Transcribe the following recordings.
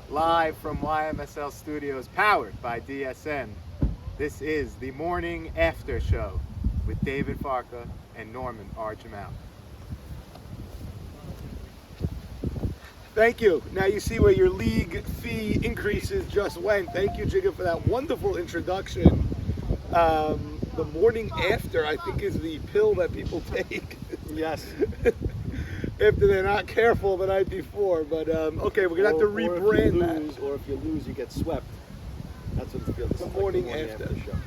live from YMSL Studios, powered by DSN. This is the Morning After Show with David Farca and Norman R. Jamal. Thank you. Now you see where your league fee increases just went. Thank you, Jigga, for that wonderful introduction. The morning after, I think, is the pill that people take. Yes. After they're not careful the night before. But, okay, we're going to have to rebrand that. Or if you lose, you get swept. That's what it feels like. The morning after show.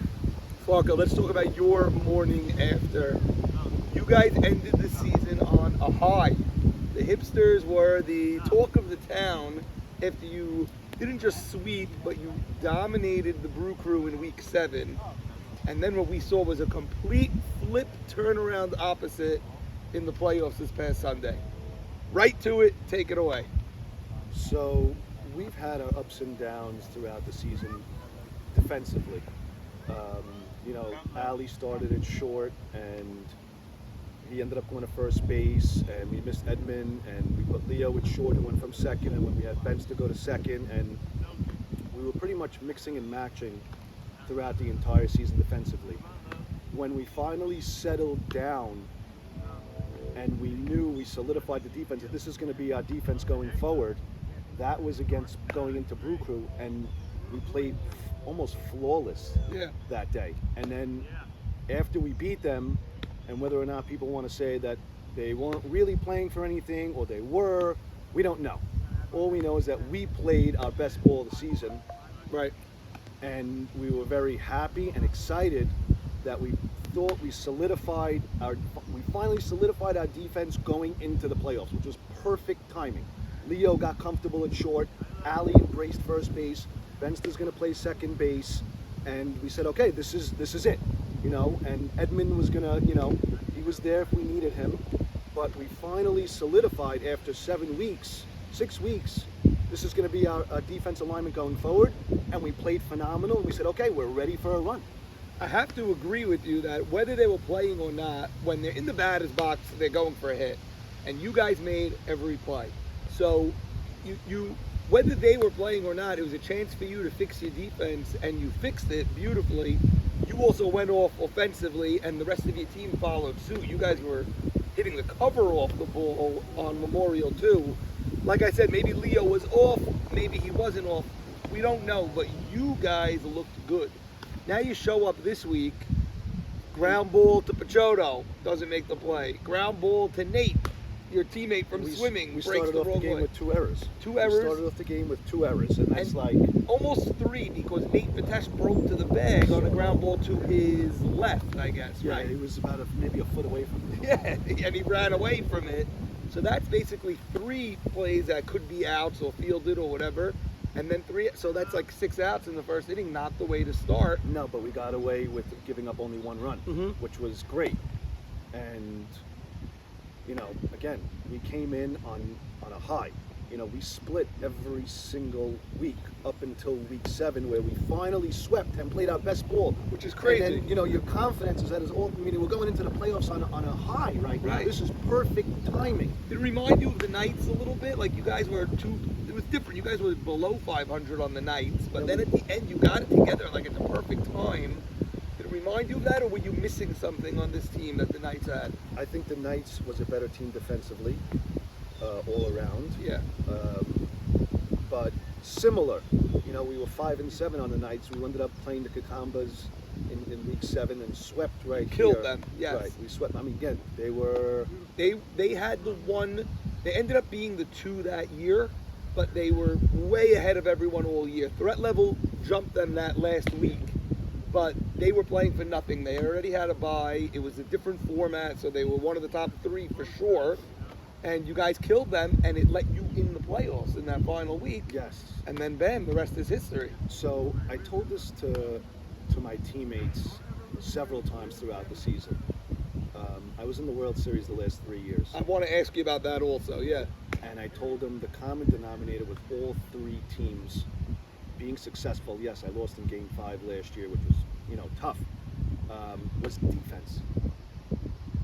Farca, let's talk about your morning after. You guys ended the season on a high. The Hipsters were the talk of the town after you didn't just sweep, but you dominated the Brew Crew in week 7. And then what we saw was a complete flip turnaround opposite in the playoffs this past Sunday. Right to it, take it away. So we've had our ups and downs throughout the season defensively. Ali started it short and he ended up going to first base, and we missed Edmund, and we put Leo at short and went from second, and when we had Benz to go to second, and we were pretty much mixing and matching throughout the entire season defensively. When we finally settled down and we knew we solidified the defense, if this is going to be our defense going forward, that was against going into Brew Crew, and we played almost flawless that day. And then after we beat them, and whether or not people want to say that they weren't really playing for anything or they were, we don't know. All we know is that we played our best ball of the season. Right. And we were very happy and excited that we thought we finally solidified our defense going into the playoffs, which was perfect timing. Leo got comfortable at short, Ali embraced first base, Benster's going to play second base, and we said, okay, this is it, and Edmund was going to, he was there if we needed him, but we finally solidified after 6 weeks, this is going to be our defense alignment going forward, and we played phenomenal, and we said, okay, we're ready for a run. I have to agree with you that whether they were playing or not, when they're in the batter's box, they're going for a hit. And you guys made every play. So you whether they were playing or not, it was a chance for you to fix your defense, and you fixed it beautifully. You also went off offensively, and the rest of your team followed suit. You guys were hitting the cover off the ball on Memorial too. Like I said, maybe Leo was off, maybe he wasn't off. We don't know, but you guys looked good. Now you show up this week, ground ball to Pachoto, doesn't make the play. Ground ball to Nate, your teammate from swimming, breaks the wrong way. We started off the game with 2 errors. Two errors? We started off the game with 2 errors, and that's almost 3, because Nate Vitesh broke to the bag on a ground ball to his left, I guess, yeah, right? He was about maybe a foot away from it. Yeah, and he ran away from it. So that's basically 3 plays that could be outs or fielded or whatever. And then 3, so that's like 6 outs in the first inning, not the way to start. No, but we got away with giving up only 1 run, which was great. And, again, we came in on a high. We split every single week up until week 7, where we finally swept and played our best ball. Which is crazy. And then, your confidence is that is all, we're going into the playoffs on a high right now. This is perfect timing. Did it remind you of the Knights a little bit? Like you guys were it was different. You guys were below 500 on the Knights, but then at the end you got it together like at the perfect time. Did it remind you of that, or were you missing something on this team that the Knights had? I think the Knights was a better team defensively, all around. Yeah. But similar. We were 5-7 on the Knights. We ended up playing the Kakambas in week 7 and swept Killed them, yes. Right, we swept. Again, they were... They had the 1, they ended up being the 2 that year, but they were way ahead of everyone all year. Threat level jumped them that last week, but they were playing for nothing. They already had a bye. It was a different format, so they were one of the top 3 for sure. And you guys killed them, and it let you in the playoffs in that final week. Yes. And then bam, the rest is history. So I told this to my teammates several times throughout the season. I was in the World Series the last 3 years. I want to ask you about that also, yeah. And I told them the common denominator with all 3 teams being successful, yes, I lost in Game 5 last year, which was, tough, was defense.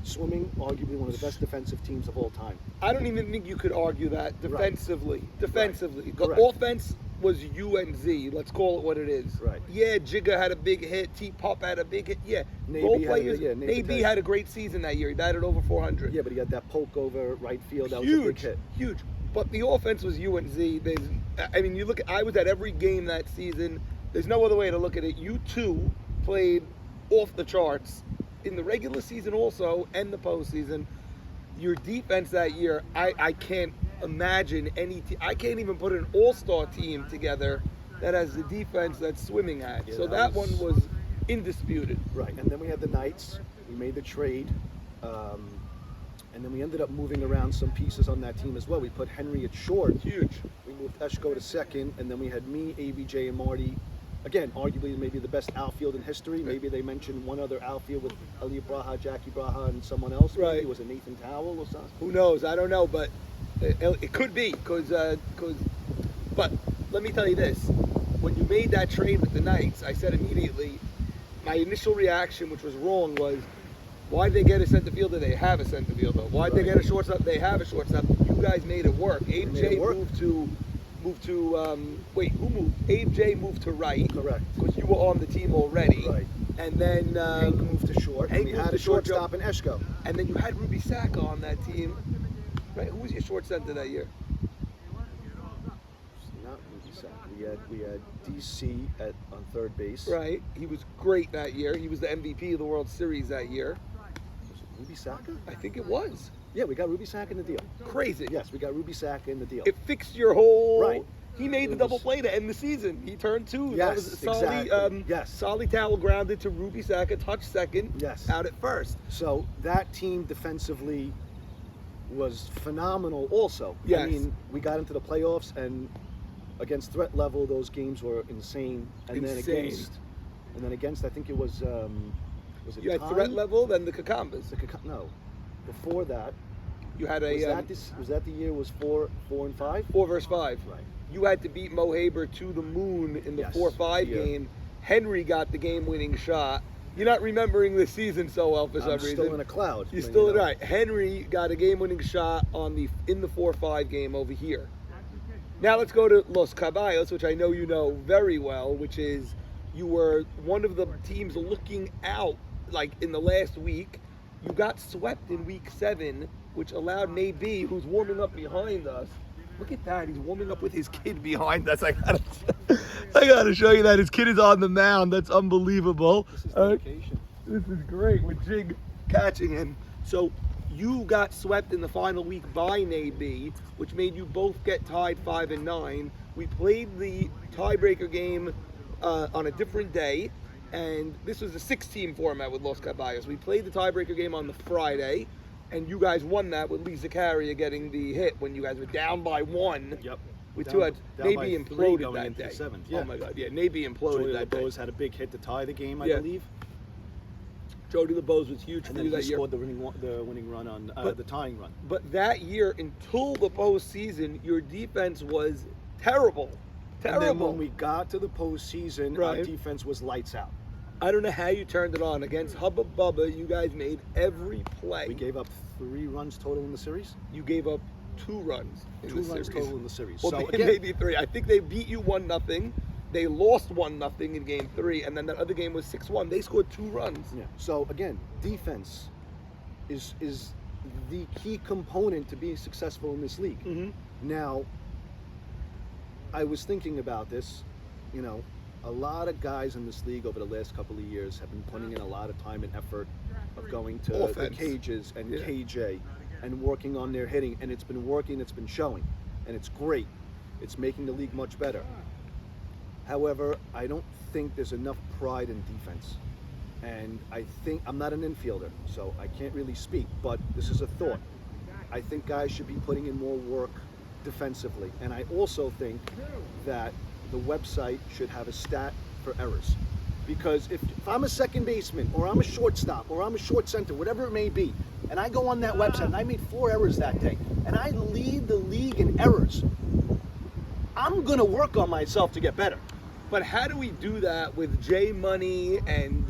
Swimming, arguably one of the best defensive teams of all time. I don't even think you could argue that defensively. Right. Defensively. Right. The Correct. offense, was UNZ. Let's call it what it is. Right. Yeah, Jigga had a big hit. T-Pop had a big hit. Yeah. Naby Role had a- players. yeah, Naby Naby had a great season that year. He batted over 400. Yeah, but he had that poke over right field. That was a big Huge, hit. huge. But the offense was UNZ. I mean, you look. I was at every game that season. There's no other way to look at it. You two played off the charts in the regular season also and the postseason. Your defense that year, I can't imagine any. I can't even put an all-star team together that has the defense that's swimming at. Yeah, so that that one was indisputed. Right, and then we had the Knights. We made the trade, and then we ended up moving around some pieces on that team as well. We put Henry at short. Huge. We moved Eshko to second, and then we had me, ABJ, and Marty. Again, arguably maybe the best outfield in history. Maybe they mentioned one other outfield with Ali Braha, Jackie Braha, and someone else. Maybe Right. it was a Nathan Towell or something. Who knows? I don't know, but it could be because. But let me tell you this: when you made that trade with the Knights, I said immediately, my initial reaction, which was wrong, was, why'd they get a center fielder? They have a center fielder. Why'd they get a shortstop? They have a shortstop. You guys made it work. Abe made J it work. moved to. Wait, who moved? Abe J moved to right. Correct. Because you were on the team already. Right. And then Hank moved to short, Hank and we moved had to a short, shortstop in Eshko. and then you had Ruby Saka on that team. Right? Who was your short center that year? Not Ruby Sack. We had DC on third base. Right. He was great that year. He was the MVP of the World Series that year. Was it Ruby Saka? I think it was. Yeah, we got Ruby Saka in the deal. Crazy. Yes, we got Ruby Saka in the deal. It fixed your whole. Right. He made the It double was- play to end the season. He turned two. That Yes, was Solly, exactly. Yes. Solly Towel grounded to Ruby Saka, touch second. Yes. Out at first. So that team defensively was phenomenal also. Yes. I mean, we got into the playoffs, and against threat level, those games were insane. And Insane. then against, I think it was it You had Time? threat level, then the Kakambas. No, before that, You had a was that the year was 4 and 5? 4 versus 5. Right. You had to beat Mo Haber to the moon in the Yes, 4-5 yeah. game. Henry got the game-winning shot. You're not remembering the season so well for some I'm reason. still in a cloud. You're but, still you know. right. Henry got a game-winning shot in the 4-5 game over here. Now let's go to Los Caballos, which I know you know very well, which is you were one of the teams looking out like in the last week. You got swept in week 7, which allowed Naby, who's warming up behind us. Look at that. He's warming up with his kid behind us. I gotta show you that. His kid is on the mound. That's unbelievable. This is All right. dedication. This is great with Jig catching him. So you got swept in the final week by Naby, which made you both get tied 5-9. We played the tiebreaker game on a different day, and this was a 6-team format with Los Caballos. We played the tiebreaker game on the Friday, and you guys won that with Lisa Carrier getting the hit when you guys were down by 1. Yep. With Down- two outs. down by Naby 3 imploded going that into the day. 7th. Oh Yeah. my God, yeah, Naby imploded Joey that day. LeBeau had a big hit to tie the game, I Yeah. believe. Jody LeBeau was huge And for then you he that year. scored the winning run on But- the tying run. But that year, until the postseason, your defense was terrible. And then Terrible. when we got to the postseason, our Right. defense was lights out. I don't know how you turned it on. Against Hubba Bubba, you guys made every play. We gave up 3 runs total in the series. You gave up 2 runs in 2 the runs series. total in the series. Well, So they again, maybe 3. I think they beat you 1-0. They lost 1-0 in game 3, and then that other game was 6-1. They scored 2 runs. yeah. So again, defense is the key component to being successful in this league. Mm-hmm. Now, I was thinking about this. You know, a lot of guys in this league over the last couple of years have been putting in a lot of time and effort of going to the Offense. cages and Yeah. KJ and working on their hitting, and it's been working, it's been showing, and it's great. It's making the league much better. However, I don't think there's enough pride in defense. And I think, I'm not an infielder, so I can't really speak, but this is a thought. I think guys should be putting in more work defensively. And I also think that the website should have a stat for errors. Because if I'm a second baseman, or I'm a shortstop, or I'm a short center, whatever it may be, and I go on that website and I made 4 errors that day, and I lead the league in errors, I'm gonna work on myself to get better. But how do we do that with Jay Money and,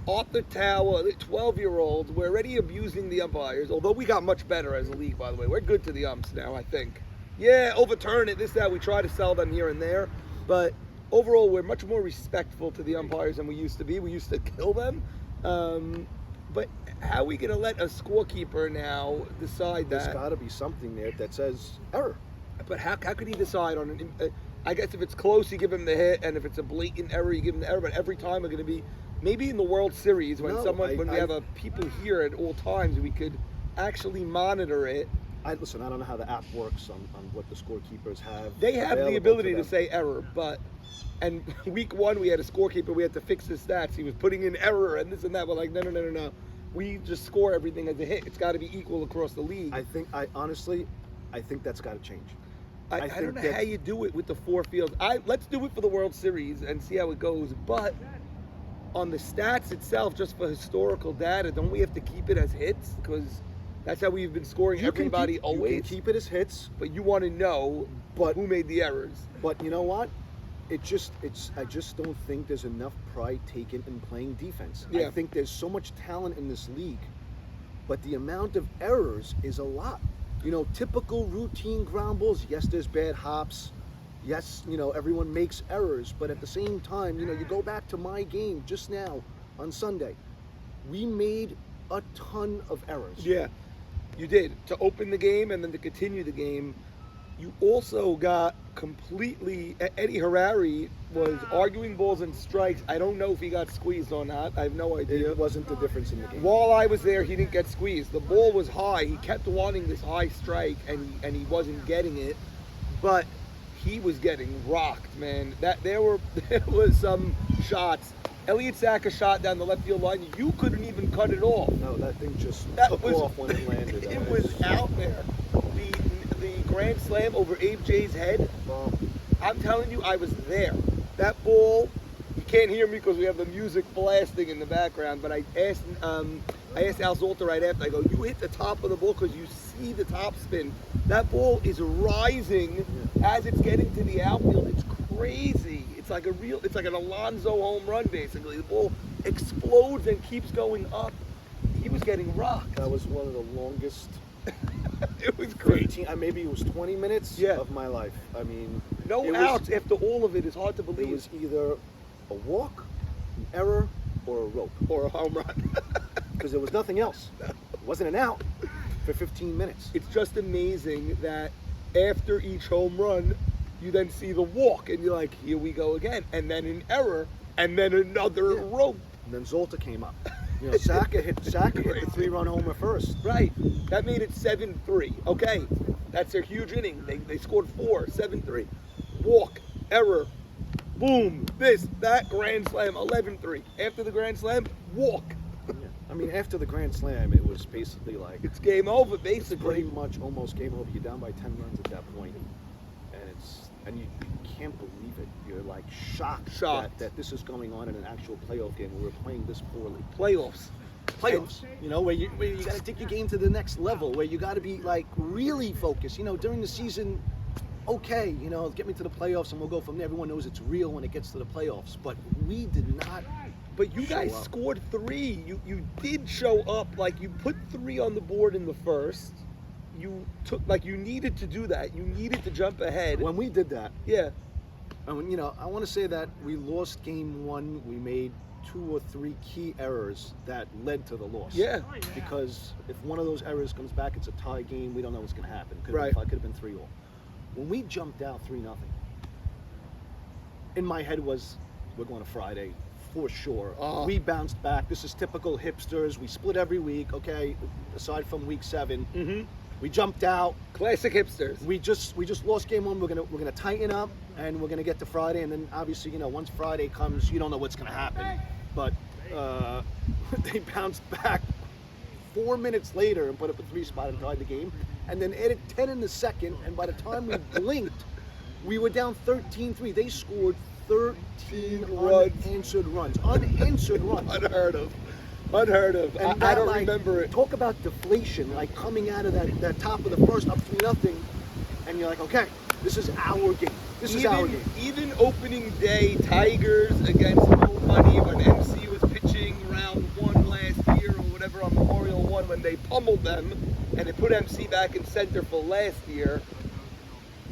Arthur Tower, 12-year-olds? We're already abusing the umpires, although we got much better as a league, by the way. We're good to the umps now, I think. Yeah, overturn it, this, that. We try to sell them here and there. But overall, we're much more respectful to the umpires than we used to be. We used to kill them. But how are we going to let a scorekeeper now decide There's that? got to be something there that says error. But how could he decide on it? I guess if it's close, you give him the hit, and if it's a blatant error, you give him the error. But every time we're going to be, maybe in the World Series, when we have people here at all times, we could actually monitor it. Listen, I don't know how the app works on what the scorekeepers have. They have the ability to them. say error, and week 1 we had a scorekeeper. We had to fix his stats. He was putting in error and this and that. We're like, no. We just score everything as a hit. It's got to be equal across the league. Honestly, I think that's got to change. I don't know how you do it with the 4 fields. Let's do it for the World Series and see how it goes. But on the stats itself, just for historical data, don't we have to keep it as hits? Because that's how we've been scoring everybody always. You can keep it as hits, but you want to know who made the errors. But you know what? I just don't think there's enough pride taken in playing defense. Yeah. I think there's so much talent in this league, but the amount of errors is a lot. Typical routine ground balls. Yes, there's bad hops. Yes, everyone makes errors, but at the same time, you go back to my game just now on Sunday. We made a ton of errors. Yeah, you did. To open the game and then to continue the game. You also got completely... Eddie Harari was arguing balls and strikes. I don't know if he got squeezed or not. I have no idea. It wasn't the difference in the game. While I was there, he didn't get squeezed. The ball was high. He kept wanting this high strike, and he wasn't getting it. But he was getting rocked, man. There was some shots. Elliott Saka shot down the left field line. You couldn't even cut it off. No, that thing just took off when it landed. It was out there. The grand slam over Abe J's head. I'm telling you, I was there. That ball, you can't hear me because we have the music blasting in the background, but I asked Al Zolter right after, I go, you hit the top of the ball because you see the top spin. That ball is rising as it's getting to the outfield. It's crazy. It's like an Alonso home run, basically. The ball explodes and keeps going up. He was getting rocked. That was one of the longest... It was great. Maybe it was 20 minutes of my life. I mean, no outs after all of it is hard to believe. It was either a walk, an error, or a rope. Or a home run. Because there was nothing else. It wasn't an out for 15 minutes. It's just amazing that after each home run, you then see the walk, and you're like, here we go again. And then an error, and then another rope. And then Zolta came up. Saka hit the 3-run homer first. Right. That made it 7-3. Okay. That's their huge inning. They scored 4, 7-3. Walk, error, boom, this, that, grand slam, 11-3. After the grand slam, walk. Yeah. I mean, after the grand slam, it was basically like... It's game over, It's basically. pretty much almost game over. You're down by 10 runs at that point. And you can't believe it. You're like shocked. That this is going on in an actual playoff game where we're playing this poorly. Playoffs. Where you got to take your game to the next level, where you got to be like really focused. During the season, okay, get me to the playoffs and we'll go from there. Everyone knows it's real when it gets to the playoffs, but we did not. But you guys scored 3. You did show up. Like, you put 3 on the board in the first. You needed to do that. You needed to jump ahead. When we did that, yeah. And I want to say that we lost game 1. We made 2 or 3 key errors that led to the loss. Yeah. Because if one of those errors comes back, it's a tie game. We don't know what's going to happen. Could have been 3-all. When we jumped out 3-0, in my head was, we're going to Friday for sure. We bounced back. This is typical hipsters. We split every week. Okay, aside from week 7. Mm-hmm. We jumped out. Classic hipsters. We just lost game 1. We're gonna tighten up, and we're gonna get to Friday, and then obviously once Friday comes, you don't know what's gonna happen. But they bounced back 4 minutes later and put up a 3-spot and tied the game, and then added 10 in the second. And by the time we blinked, we were down 13-3. They scored 13 unanswered runs. Unheard of. And I don't remember it. Talk about deflation, like coming out of that top of the first up 3-0, and you're like, okay, this is our game. Even opening day, Tigers against nobody when MC was pitching round 1 last year or whatever on Memorial 1 when they pummeled them and they put MC back in center for last year.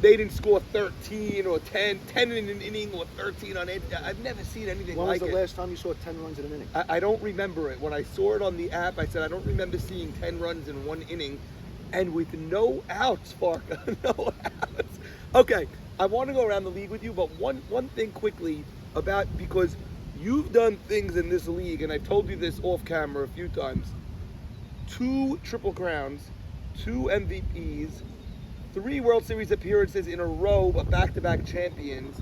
they didn't score 13 or 10 in an inning or 13 on it. I've never seen anything When like was it. the last time you saw 10 runs in an inning? I don't remember it. When I saw it on the app, I said, I don't remember seeing 10 runs in one inning. And with no outs, Farca, no outs. Okay, I want to go around the league with you, but one thing quickly about, because you've done things in this league, and I've told you this off camera a few times, 2 Triple Crowns, 2 MVPs, 3 World Series appearances in a row, but back-to-back champions.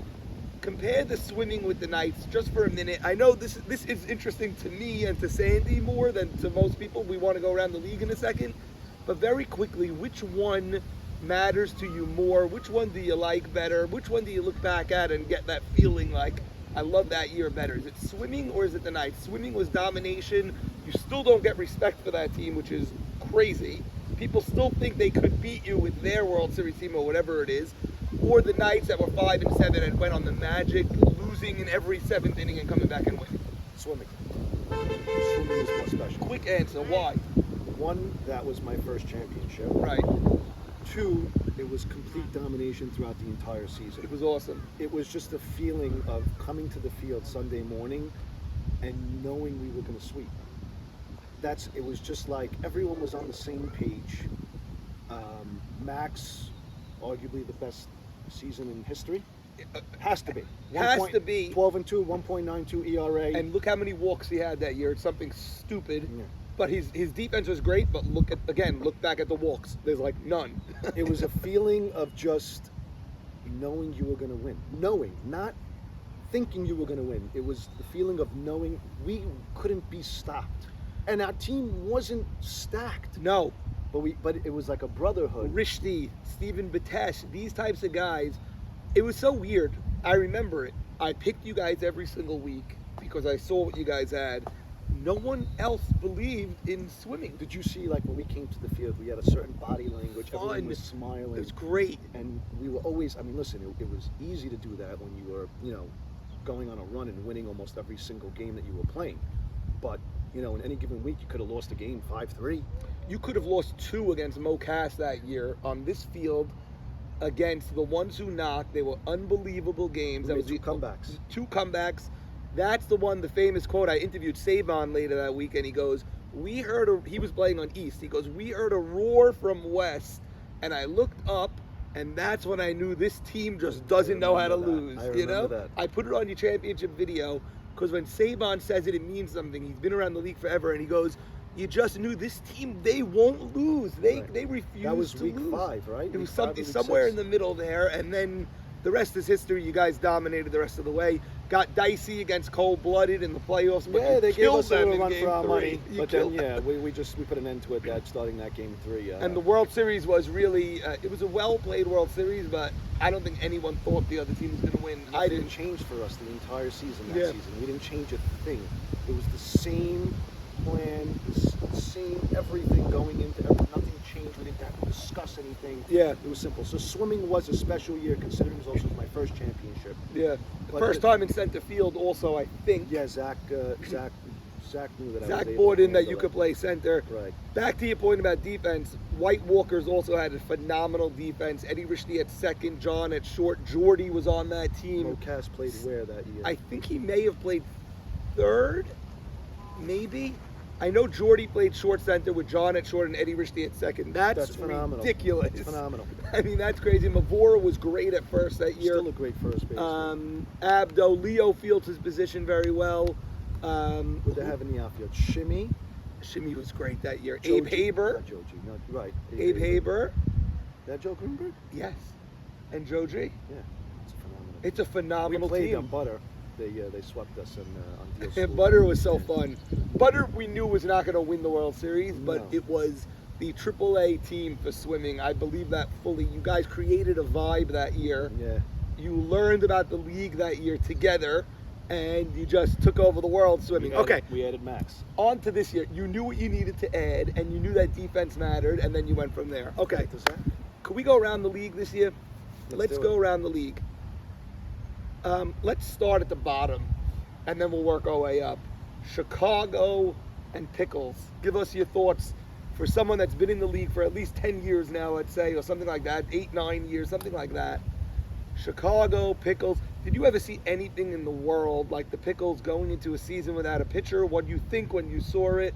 Compare the swimming with the Knights just for a minute. I know this is interesting to me and to Sandy more than to most people. We want to go around the league in a second. But very quickly, which one matters to you more? Which one do you like better? Which one do you look back at and get that feeling like, I love that year better? Is it swimming or is it the Knights? Swimming was domination. You still don't get respect for that team, which is crazy. People still think they could beat you with their World Series team or whatever it is. Or the Knights that were 5-7 and went on the magic, losing in every 7th inning and coming back and winning. Swimming. Swimming is more special. Quick answer, why? 1, that was my first championship. Right. 2, it was complete domination throughout the entire season. It was awesome. It was just a feeling of coming to the field Sunday morning and knowing we were going to sweep. It was just like everyone was on the same page. Max, arguably the best season in history. Has to be. Has to be. 12-2, 1.92 ERA. And look how many walks he had that year. It's something stupid. Yeah. But his defense was great, but look back at the walks. There's like none. It was a feeling of just knowing you were going to win. Knowing, not thinking you were going to win. It was the feeling of knowing we couldn't be stopped. And our team wasn't stacked. No. But it was like a brotherhood. Rishti, Stephen Batesh, these types of guys. It was so weird. I remember it. I picked you guys every single week because I saw what you guys had. No one else believed in swimming. Did you see, like, when we came to the field, we had a certain body language. Fun. Everyone was smiling. It was great. And we were always, I mean, listen, it was easy to do that when you were, going on a run and winning almost every single game that you were playing. But, in any given week, you could have lost a game 5-3. You could have lost 2 against Mo Cass that year on this field against the ones who knocked. They were unbelievable games. That was 2 comebacks. 2 comebacks. That's the one, the famous quote. I interviewed Savon later that week, and he goes, he was playing on East. He goes, we heard a roar from West, and I looked up, and that's when I knew this team just doesn't know how to lose. I remember that. I put it on your championship video, because when Savon says it, it means something. He's been around the league forever, and he goes, you just knew this team, they won't lose. They refuse to lose. That was week 5, right? It was something somewhere in the middle there, and then the rest is history. You guys dominated the rest of the way. Got dicey against Cold-Blooded in the playoffs. But yeah, they gave us a little run for our 3. money. But then, we put an end to it starting that game 3. And the World Series was really, it was a well-played World Series, but I don't think anyone thought the other team was going to win. I didn't change for us the entire season that season. We didn't change a thing. It was the same plan, the same everything going into everything. Nothing changed. We didn't have to discuss anything. Yeah. It was simple. So swimming was a special year, considering it was also my first championship. Yeah. First time in center field also, I think. Yeah, Zach knew that I was Zach able bought to in that handle you could play center. Right. Back to your point about defense, White Walkers also had a phenomenal defense. Eddie Rishti at second, John at short. Jordy was on that team. Mo Cass played where that year? I think he may have played third, maybe. I know Jordy played short center with John at short and Eddie Rishti at second. That's phenomenal. Ridiculous. It's phenomenal. I mean, that's crazy. Mavora was great at first that year. Still a great first baseman. Abdo, Leo fields his position very well. Would they have in the outfield? Shimmy was great that year. Joji, Abe Haber. Not Joji, no, right. Abe Haber. That Joe Greenberg? Yes. And Joji. Yeah, it's phenomenal. It's a phenomenal we played team. On Butter. They swept us on deal. And Butter was so fun. Butter, we knew was not going to win the World Series, but No. it was the AAA team for swimming. I believe that fully. You guys created a vibe that year. Yeah. You learned about the league that year together, and you just took over the world swimming. We added Max. On to this year. You knew what you needed to add, and you knew that defense mattered, and then you went from there. Okay. Could we go around the league this year? Let's go around the league. Let's start at the bottom, and then we'll work our way up. Chicago and Pickles. Give us your thoughts. for someone that's been in the league for at least 10 years now, let's say, or something like that, 8, 9 years, something like that. Chicago, Pickles. Did you ever see anything in the world like the Pickles going into a season without a pitcher? What do you think when you saw it?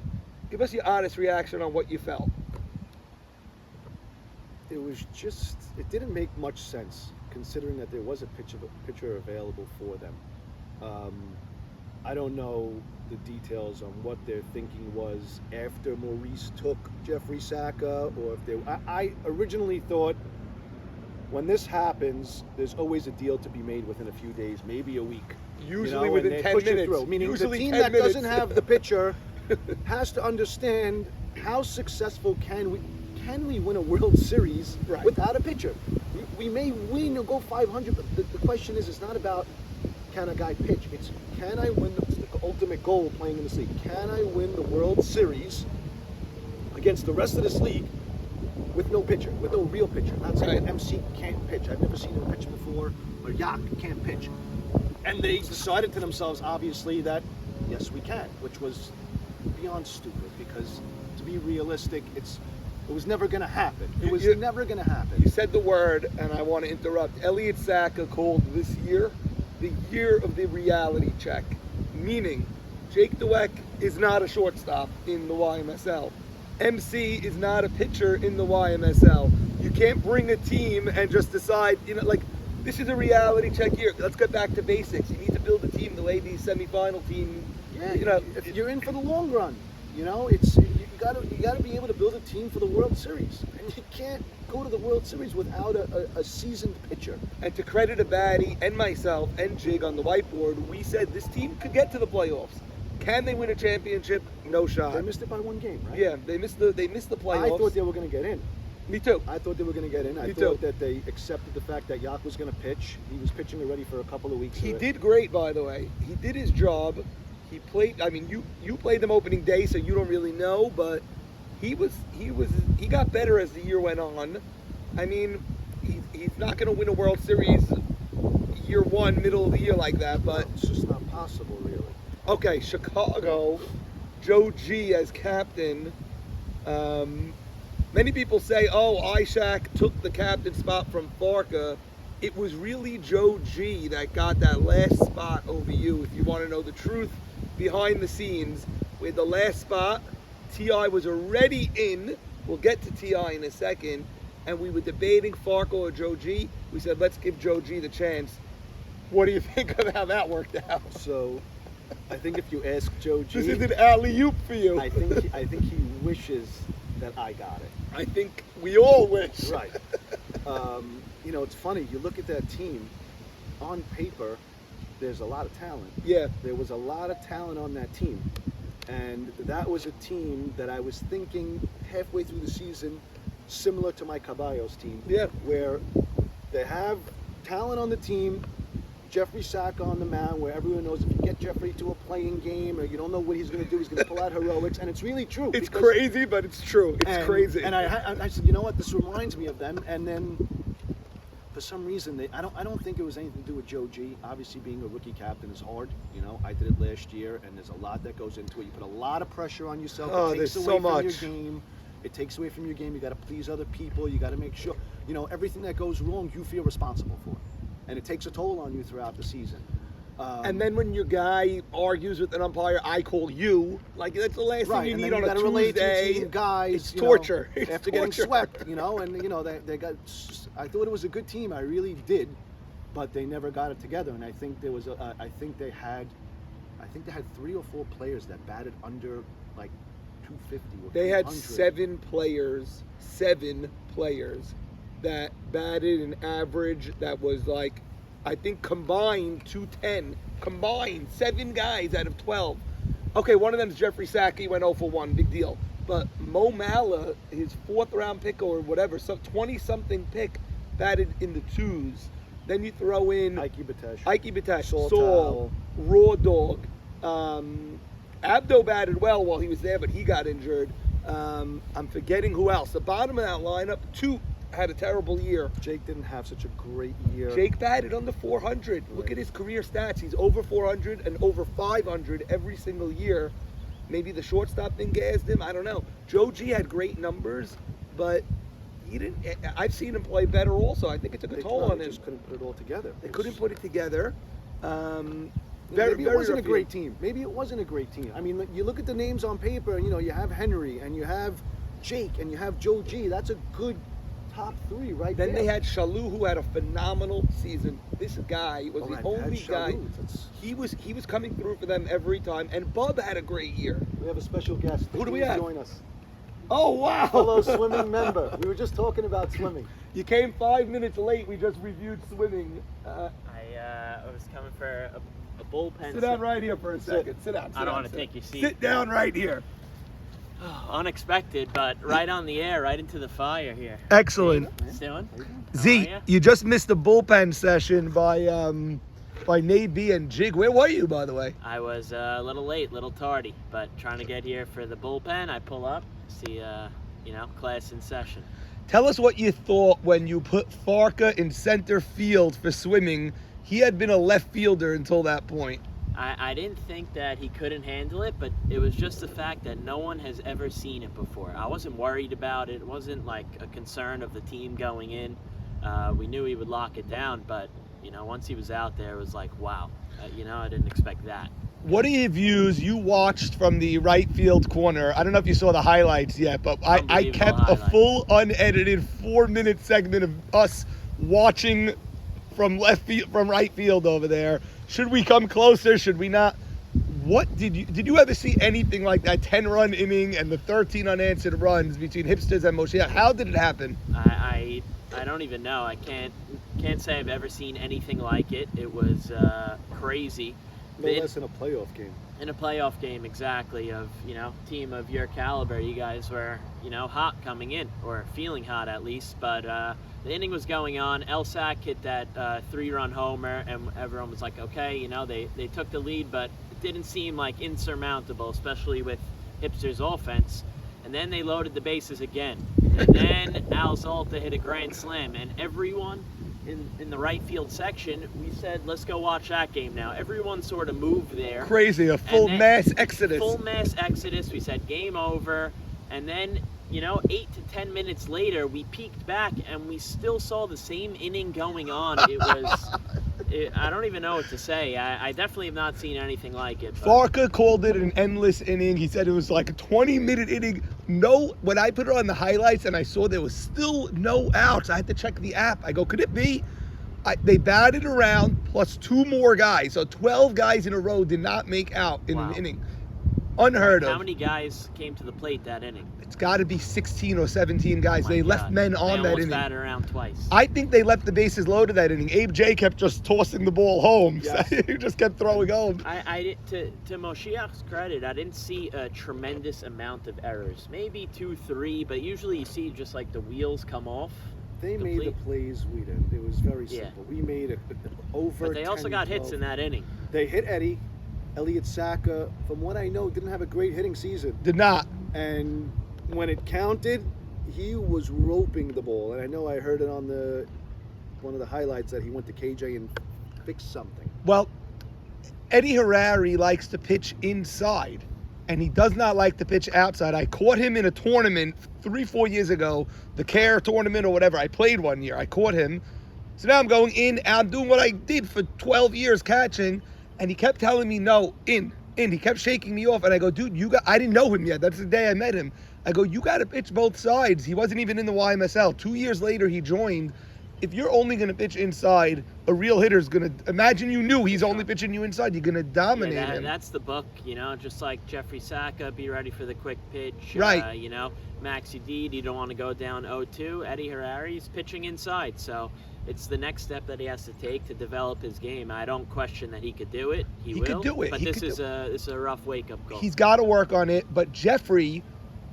Give us your honest reaction on what you felt. It was just, it didn't make much sense considering that there was a pitcher available for them. I don't know the details on what their thinking was after Maurice took Jeffrey Saka, or if they. I originally thought when this happens, there's always a deal to be made within a few days, maybe a week. Usually within 10 minutes. Meaning Usually the team 10 that minutes. doesn't have the pitcher has to understand how successful can we win a World Series without a pitcher. We may win or go 500, but the question is, it's not about can a guy pitch. It's can I win the ultimate goal playing in this league. Can I win the World Series against the rest of this league with no pitcher, with no real pitcher? Not saying that MC can't pitch. I've never seen him pitch before, or Yak can't pitch. And they decided to themselves, obviously, that yes, we can, which was beyond stupid because, to be realistic, it was never going to happen. It was never going to happen. You said the word, and I want to interrupt. Elliot Saka called this year the year of the reality check, meaning Jake Dweck is not a shortstop in the YMSL. MC is not a pitcher in the YMSL. You can't bring a team and just decide, this is a reality check year. Let's get back to basics. You need to build a team the way these semifinal team. Yeah, if you're in for the long run, it's you gotta be able to build a team for the World Series, and you can't go to the World Series without a seasoned pitcher. And to credit Abadi and myself and Jig on the whiteboard, we said this team could get to the playoffs. Can they win a championship? No shot. They missed it by one game, right? Yeah, they missed the playoffs. I thought they were going to get in. Me too. I thought they were going to get in. I thought that they accepted the fact that Yak was going to pitch. He was pitching already for a couple of weeks. He did great, by the way. He did his job. He played. I mean, you played them opening day, so you don't really know, but he got better as the year went on. I mean, he's not going to win a World Series year one, middle of the year like that, but it's just not possible, really. Okay, Chicago, Joe G as captain. Many people say, Ishak took the captain spot from Farca. It was really Joe G that got that last spot over you. If you want to know the truth behind the scenes, with the last spot, T.I. was already in. We'll get to T.I. in a second. And we were debating Farca or Joe G. We said, let's give Joe G the chance. What do you think of how that worked out? So, I think if you ask Joe G, this is an alley-oop for you. I think he wishes that I got it. I think we all wish. Right. It's funny. You look at that team. On paper, there's a lot of talent. Yeah. There was a lot of talent on that team, and that was a team that I was thinking halfway through the season, similar to my Caballos team. Yeah. Where they have talent on the team. Jeffrey Saka on the mound, where everyone knows if you get Jeffrey to a playing game or you don't know what he's going to do, he's going to pull out heroics, and it's really true. It's crazy, but it's true. It's crazy. And I said, you know what? This reminds me of them. And then, for some reason, I don't think it was anything to do with Joe G. Obviously, being a rookie captain is hard. I did it last year, and there's a lot that goes into it. You put a lot of pressure on yourself. It takes away from your game. It takes away from your game. You got to please other people. You got to make sure, everything that goes wrong, you feel responsible for. And it takes a toll on you throughout the season. And then when your guy argues with an umpire, I call you. That's the last thing you need on a Tuesday. Guys, it's torture. After getting swept, they got. I thought it was a good team. I really did, but they never got it together. And I think there was. I think they had 3 or 4 players that batted under 250. Or they had 300. 7 players that batted an average that was I think combined 210. Combined 7 guys out of 12. Okay, one of them is Jeffrey Saka. He went 0 for 1, big deal. But Mo Mala, his 4th round pick or whatever, some 20-something pick, batted in the 2s. Then you throw in Ike Batash, Saul, Raw Dog. Abdo batted well while he was there, but he got injured. I'm forgetting who else. The bottom of that lineup, 2 had a terrible year. Jake didn't have such a great year. Jake batted under 400. Look at his career stats. He's over 400 and over 500 every single year. maybe the shortstop thing gassed him. I don't know. Joe G had great numbers, but he didn't. I've seen him play better also. I think it took a toll on him. They just couldn't put it all together. They couldn't put it together. Maybe it wasn't a great team. Maybe it wasn't a great team. I mean, you look at the names on paper, and you have Henry, and you have Jake, and you have Joe G. That's a good top 3 right there. Then they had Shalou, who had a phenomenal season. This guy was the only guy. He was coming through for them every time. And Bub had a great year. We have a special guest. Who do we have? Join us. Oh, wow. Fellow swimming member. We were just talking about swimming. You came 5 minutes late. We just reviewed swimming. I was coming for a bullpen. Sit down right here for a second. Sit down. I don't want to take your seat. Sit down right here. Unexpected, but right on the air, right into the fire here. Excellent. Doing? Z, you just missed a bullpen session by Nate B and Jig. Where were you, by the way? I was a little late, a little tardy, but trying to get here for the bullpen. I pull up, see, class in session. Tell us what you thought when you put Farca in center field for swimming. He had been a left fielder until that point. I didn't think that he couldn't handle it, but it was just the fact that no one has ever seen it before. I wasn't worried about it. It wasn't like a concern of the team going in. We knew he would lock it down, but once he was out there, it was like, wow. I didn't expect that. What are your views? You watched from the right field corner. I don't know if you saw the highlights yet, but I kept a full unedited 4-minute segment of us watching from right field over there. Should we come closer? Should we not? What did you ever see anything like that 10-run inning and the 13 unanswered runs between Hipsters and Moshe? How did it happen? I don't even know. I can't say I've ever seen anything like it. It was crazy. No less in a playoff game. In a playoff game, exactly, of, team of your caliber. You guys were, hot coming in, or feeling hot at least, but the inning was going on. Elsack hit that 3-run homer, and everyone was like, okay, they took the lead, but it didn't seem like insurmountable, especially with Hipsters' offense. And then they loaded the bases again. And then Al Zalta hit a grand slam, and everyone in the right field section, we said, let's go watch that game now. Everyone sort of moved there. Crazy, a full mass exodus. Full mass exodus. We said, game over. And then, 8 to 10 minutes later, we peeked back, and we still saw the same inning going on. It was... I don't even know what to say. I definitely have not seen anything like it. Farca called it an endless inning. He said it was like a 20-minute inning. When I put it on the highlights and I saw there was still no outs, I had to check the app. I go, could it be? They batted around plus 2 more guys. So 12 guys in a row did not make out in an inning. Unheard of. How many guys came to the plate that inning? It's got to be 16 or 17 guys. They left men on that inning. They almost batted around twice. I think they left the bases loaded that inning. Abe J kept just tossing the ball home. Yes. He just kept throwing home. To Moshiach's credit, I didn't see a tremendous amount of errors. Maybe 2, 3, but usually you see just like the wheels come off. They made the plays we did. It was very simple. We made over. But they also got hits in that inning. They hit Eddie. Elliot Saka, from what I know, didn't have a great hitting season. Did not. And when it counted, he was roping the ball. And I know I heard it on one of the highlights that he went to KJ and fixed something. Well, Eddie Harari likes to pitch inside, and he does not like to pitch outside. I caught him in a tournament 3-4 years ago, the CARE tournament or whatever. I played one year. I caught him. So now I'm going in, and I'm doing what I did for 12 years catching. And he kept telling me, no, in. He kept shaking me off. And I go, dude, I didn't know him yet. That's the day I met him. I go, you got to pitch both sides. He wasn't even in the YMSL. 2 years later, he joined. If you're only going to pitch inside, a real hitter's going to, imagine you knew he's only pitching you inside. You're going to dominate him. That's the book, just like Jeffrey Saka, be ready for the quick pitch. Right. Max Udid, you don't want to go down 0-2. Eddie Harari's pitching inside. So it's the next step that he has to take to develop his game. I don't question that he could do it. He will. Could do it. But this is a rough wake-up call. He's got to work on it. But Jeffrey,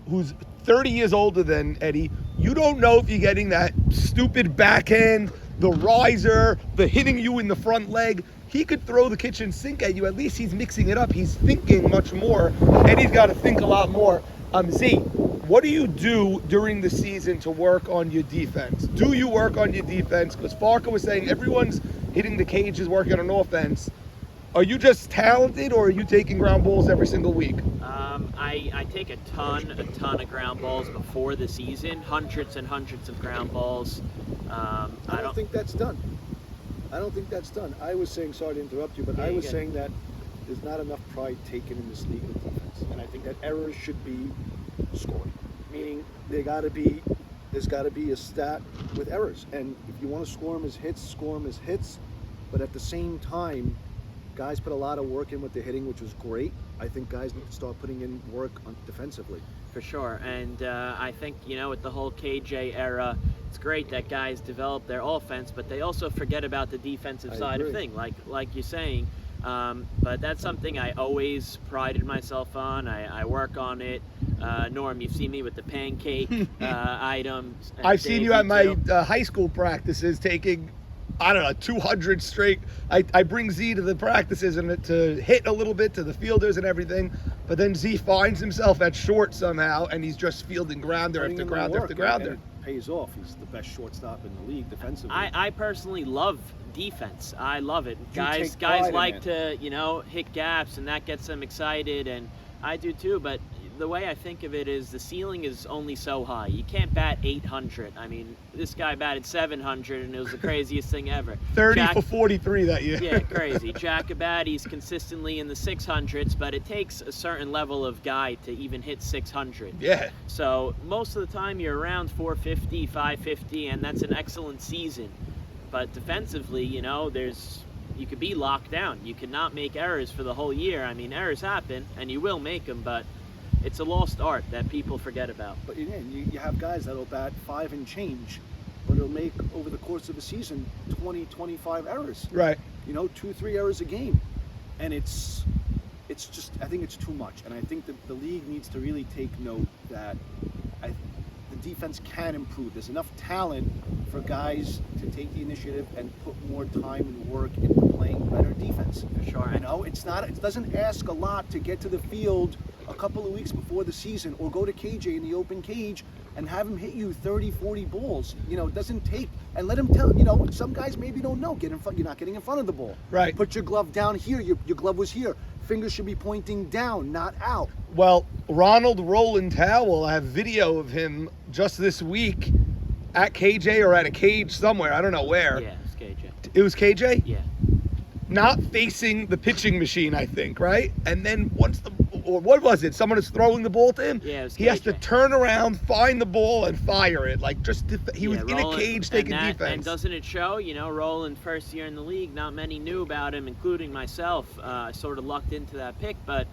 who's 30 years older than Eddie, you don't know if you're getting that stupid backhand, the riser, the hitting you in the front leg. He could throw the kitchen sink at you. At least he's mixing it up. He's thinking much more. Eddie's got to think a lot more. Z, what do you do during the season to work on your defense? Do you work on your defense? Because Farca was saying everyone's hitting the cages, working on offense. Are you just talented, or are you taking ground balls every single week? I take a ton of ground balls before the season, hundreds and hundreds of ground balls. I don't think that's done. I was saying, sorry to interrupt you, but Yeah, I you was good. saying that there's not enough pride taken in this league with defense, and I think that errors should be scored. Meaning there's got to be a stat with errors, and if you want to score them as hits, score them as hits. But at the same time, guys put a lot of work in with the hitting, which was great. I think guys need to start putting in work defensively. For sure, and I think, with the whole KJ era, it's great that guys develop their offense, but they also forget about the defensive I side of agree. thing, like you're saying. But that's something I always prided myself on. I work on it. Norm, you've seen me with the pancake items. and I've seen Dave, you at my too. high school practices taking, I don't know, 200 straight. I bring Z to the practices and to hit a little bit to the fielders and everything, but then Z finds himself at short somehow, and he's just fielding grounder Putting after in the grounder work, after grounder. and it pays off. He's the best shortstop in the league defensively. I personally love defense. I love it. Guys take pride in like it. to, hit gaps, and that gets them excited, and I do too. But the way I think of it is the ceiling is only so high. You can't bat 800. I mean, this guy batted 700, and it was the craziest thing ever. 30 Jack- for 43 that year. Yeah, crazy. Jack Abadi's consistently in the 600s, but it takes a certain level of guy to even hit 600. Yeah. So most of the time you're around 450, 550, and that's an excellent season. But defensively, you could be locked down. You cannot make errors for the whole year. I mean, errors happen, and you will make them, but it's a lost art that people forget about. But you have guys that'll bat 5 and change, but it'll make over the course of a season 20, 25 errors. Right. 2-3 errors a game, and it's just, I think it's too much, and I think that the league needs to really take note that the defense can improve. There's enough talent for guys to take the initiative and put more time and work into playing better defense. For sure. It doesn't ask a lot to get to the field a couple of weeks before the season, or go to KJ in the open cage and have him hit you 30, 40 balls. It doesn't take, and let him tell, some guys maybe don't know, get in front, you're not getting in front of the ball. Right. Put your glove down here, your glove was here. Fingers should be pointing down, not out. Well, Ronald Roland Howell, I have video of him just this week at KJ or at a cage somewhere. I don't know where. Yeah, it's KJ. It was KJ? Yeah. Not facing the pitching machine, I think, right? And then or what was it? Someone is throwing the ball to him? Yeah, it was He has to KJ. turn around, find the ball, and fire it. He was Yeah, in a Roland- cage taking and defense. And doesn't it show? Roland, first year in the league, not many knew about him, including myself. I sort of lucked into that pick, but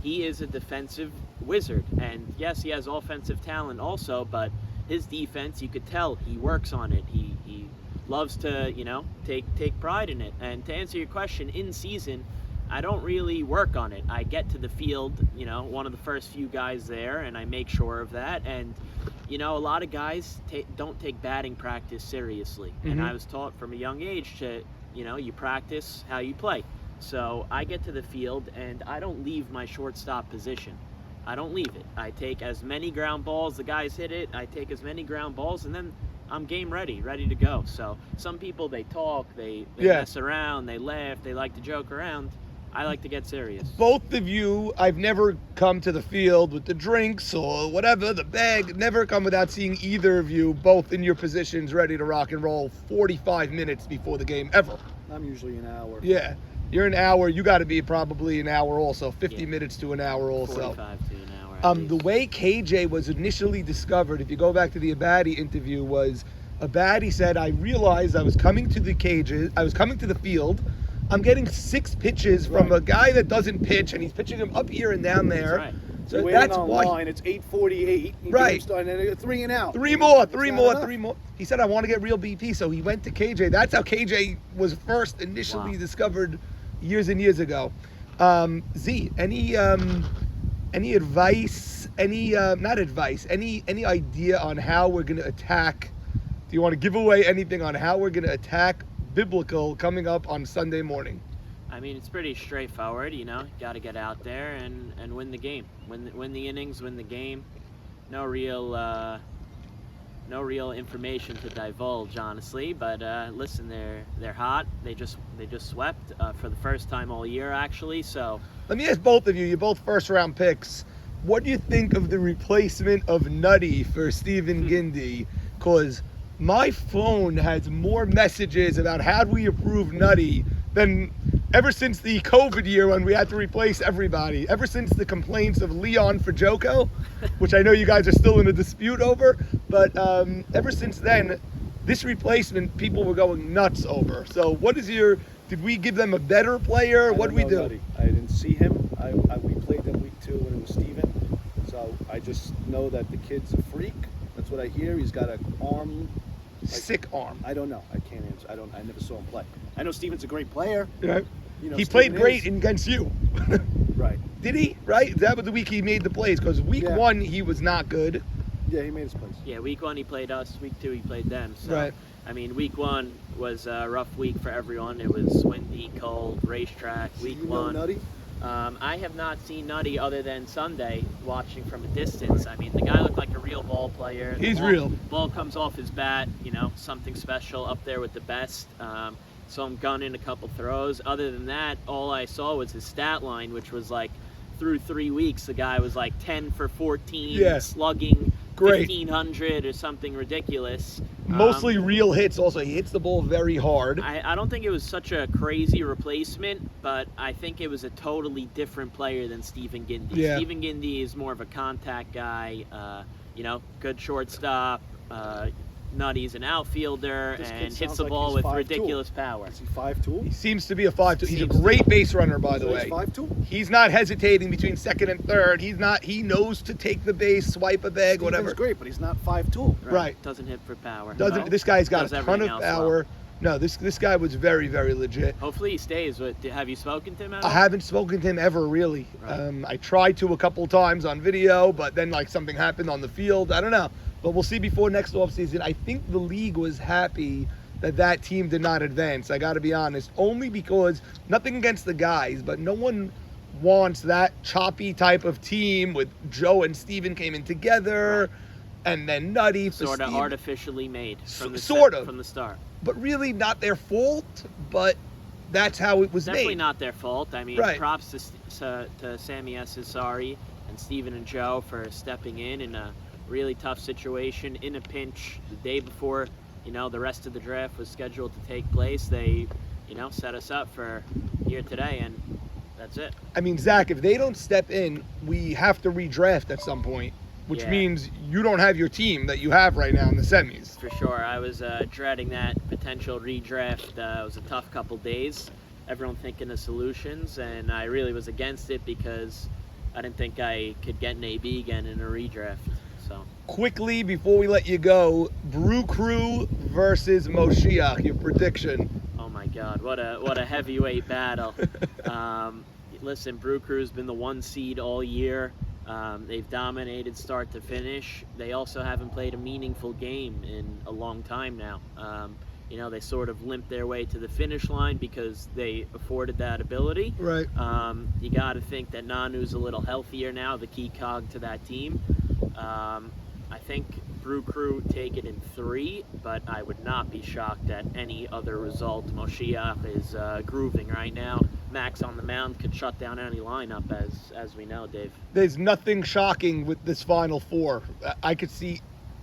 he is a defensive wizard. And yes, he has offensive talent also, but his defense, you could tell he works on it. He loves to, take pride in it. And to answer your question, in season, I don't really work on it. I get to the field, one of the first few guys there, and I make sure of that. And, a lot of guys don't take batting practice seriously. And Mhm. I was taught from a young age to, you practice how you play. So I get to the field, and I don't leave my shortstop position. I don't leave it. I take as many ground balls, the guys hit it, I take as many ground balls, and then I'm game ready to go. So some people, they talk, they Yeah. mess around, they laugh, they like to joke around. I like to get serious. Both of you, I've never come to the field with the drinks or whatever, the bag, never come without seeing either of you both in your positions ready to rock and roll 45 minutes before the game, ever. I'm usually an hour. Yeah. You're an hour, you got to be probably an hour also, 50 Yeah. minutes to an hour also. 45 to an hour. at The least. way KJ was initially discovered, if you go back to the Abadi interview, was Abadi said, I realized I was coming to the cages, I was coming to the field, I'm getting 6 pitches from a guy that doesn't pitch, and he's pitching them up here and down there. That's right. So You're waiting that's on why. line, it's 8:48. Right. Starting at 3 and out. Three more. It's not enough. He said, I want to get real BP, so he went to KJ. That's how KJ was first initially Wow. discovered years and years ago. Z, any advice, not advice, any idea on how we're going to attack? Do you want to give away anything on how we're going to attack biblical coming up on Sunday morning? I mean, it's pretty straightforward, got to get out there and win the game. Win the innings, win the game. No real information to divulge, honestly, but listen, they're hot. They just swept for the first time all year, actually, so Let me ask both of you. You're both first-round picks. what do you think of the replacement of Nutty for Stephen Gindy? Because my phone has more messages about how do we approve Nutty than ever since the COVID year when we had to replace everybody. Ever since the complaints of Leon for Joko, which I know you guys are still in a dispute over, but ever since then, this replacement people were going nuts over. So what is your, did we give them a better player? What did we do? Nutty. I didn't see him. We played them week 2 when it was Steven. So I just know that the kid's a freak. That's what I hear. He's got an arm. Sick arm. I don't know. I can't answer. I never saw him play. I know Steven's a great player. Right. You know, He Steven played great is. against you. Right. Did he? Right? That was the week he made the plays. Because week Yeah. 1 he was not good. Yeah, he made his plays. Yeah, week 1 he played us. Week 2 he played them. So, Right. I mean, week 1 was a rough week for everyone. It was windy, cold, racetrack. Week You know 1. Nutty? I have not seen Nutty other than Sunday, watching from a distance. I mean, the guy looked like a real ball player. The He's ball- real. Ball comes off his bat, you know, something special, up there with the best. So I'm gunning a couple throws. Other than that, all I saw was his stat line, which was like, through 3 weeks, the guy was like 10 for 14, Yeah. slugging Great. 1,500 or something ridiculous. Mostly real hits also. He hits the ball very hard. I don't think it was such a crazy replacement, but I think it was a totally different player than Stephen Gindy. Yeah. Stephen Gindy is more of a contact guy, you know, good shortstop. Nutty's an outfielder This kid and hits sounds the like ball he's with 5'2". ridiculous power. Is he 5'2"? He seems to be a 5'2". He's a Seems to great base runner, by the So way. he's 5'2"? He's not hesitating between second and third. He knows to take the base, swipe a bag, Steven's whatever. great, but he's not 5'2". Right. Doesn't hit for power. Doesn't No. this guy's got Does a ton everything of else well. power. No, this guy was very, very legit. Hopefully he stays. Have you spoken to him at all? I haven't spoken to him ever, really. Right. I tried to a couple times on video, but then like something happened on the field. I don't know. But we'll see before next offseason. I think the league was happy that team did not advance. I got to be honest. Only because, nothing against the guys, but no one wants that choppy type of team with Joe and Steven came in together and then Nutty for Sort of Steven. artificially made from the Sort of. from the start. But really not their fault, but that's how it was Definitely made. not their fault. I mean, Right. props to Sammy Cesari and Steven and Joe for stepping in a really tough situation, in a pinch, the day before, you know, the rest of the draft was scheduled to take place. They, you know, set us up for here today, and that's it. I mean, Zach, if they don't step in, we have to redraft at some point, which Yeah. means you don't have your team that you have right now in the semis. For sure. I was dreading that potential redraft. It was a tough couple days. Everyone thinking of solutions, and I really was against it because I didn't think I could get an AB again in a redraft. So Quickly, before we let you go, Brew Crew versus Moshiach, your prediction. oh my God, what a heavyweight battle. Listen, Brew Crew's been the 1 seed all year. They've dominated start to finish. They also haven't played a meaningful game in a long time now. You know, they sort of limped their way to the finish line because they afforded that ability. Right. You got to think that Nanu's a little healthier now, the key cog to that team. I think Brew Crew take it in 3, but I would not be shocked at any other result. Moshiach is grooving right now. Max on the mound could shut down any lineup, as we know, Dave. There's nothing shocking with this Final Four. I could see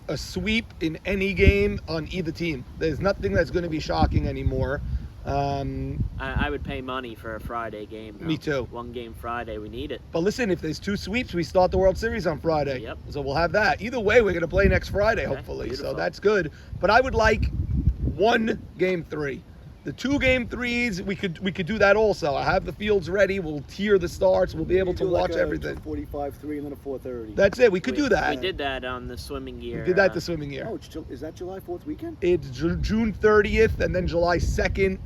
a sweep in any game on either team. There's nothing that's going to be shocking anymore. I would pay money for a Friday game. Though. Me too. 1 game Friday, we need it. But listen, if there's 2 sweeps, we start the World Series on Friday. Yep. So we'll have that. Either way, we're going to play next Friday, Okay, hopefully. beautiful. So that's good. But I would like 1 game 3. The 2 game 3s, we could do that also. I have the fields ready. We'll tier the starts. We'll be able to watch everything. 2:45, 3, and then a 4:30. That's it. We could do that. We did that on the swimming year. We did that the swimming year. Oh, is that July 4th weekend? It's June 30th and then July 2nd.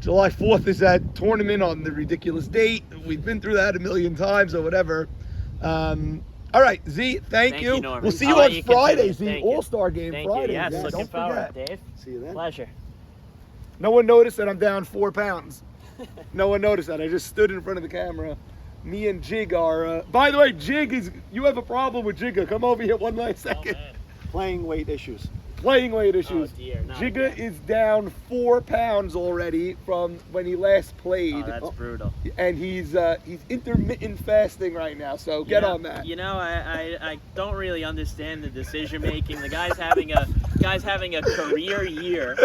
July 4th is that tournament on the ridiculous date. We've been through that a million times or whatever. All right, Z, thank you. Norman. We'll see I'll you let on you Friday, continue. Z. Thank you. All-Star game Thank Friday. you. Yes, Z. looking Don't forward, forget. Dave. See you then. Pleasure. No one noticed that I'm down 4 pounds. No one noticed that. I just stood in front of the camera. Me and Jig are. By the way, Jig is. You have a problem with Jigga. Come over here one last second. Playing weight issues. playing weight Oh issues. dear, not Jigga again. is down 4 pounds already from when he last played. Oh, that's brutal. And he's intermittent fasting right now, so get on that. You know, I don't really understand the decision making. The guy's having a career year.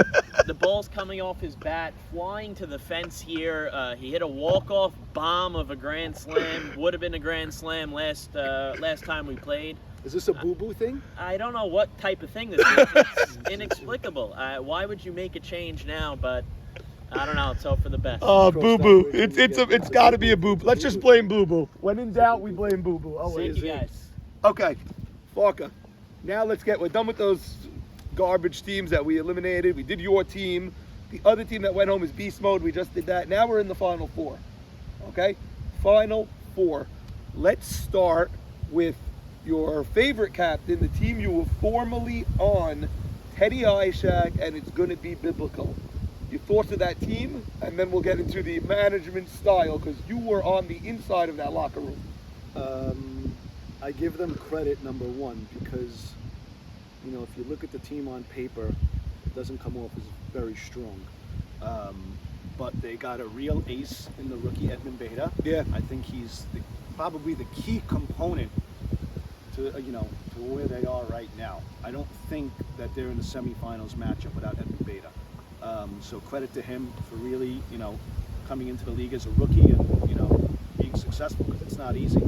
The ball's coming off his bat, flying to the fence here. He hit a walk-off bomb of a grand slam. Would have been a grand slam last time we played. Is this a boo-boo thing? I don't know what type of thing this is. It's inexplicable. Why would you make a change now? But I don't know. Let's hope for the best. Oh, Cross Boo that Boo. bridge when It's we got to get be a Boo. Let's just blame Boo Boo. When in doubt, we blame Boo Boo. Thank you guys. Okay, Farca. Now we're done with those garbage teams that we eliminated. We did your team. The other team that went home is Beast Mode. We just did that. Now we're in the Final Four. Okay? Final Four. Let's start with your favorite captain, the team you were formerly on, Teddy Ishak, and it's going to be biblical. Your thoughts of that team, and then we'll get into the management style, because you were on the inside of that locker room. I give them credit, number one, because, you know, if you look at the team on paper, it doesn't come off as very strong. But they got a real ace in the rookie Edmund Beta. Yeah. I think he's probably the key component to to where they are right now. I don't think that they're in the semifinals matchup without Edmund Beta. So credit to him for really, coming into the league as a rookie and, being successful, because it's not easy.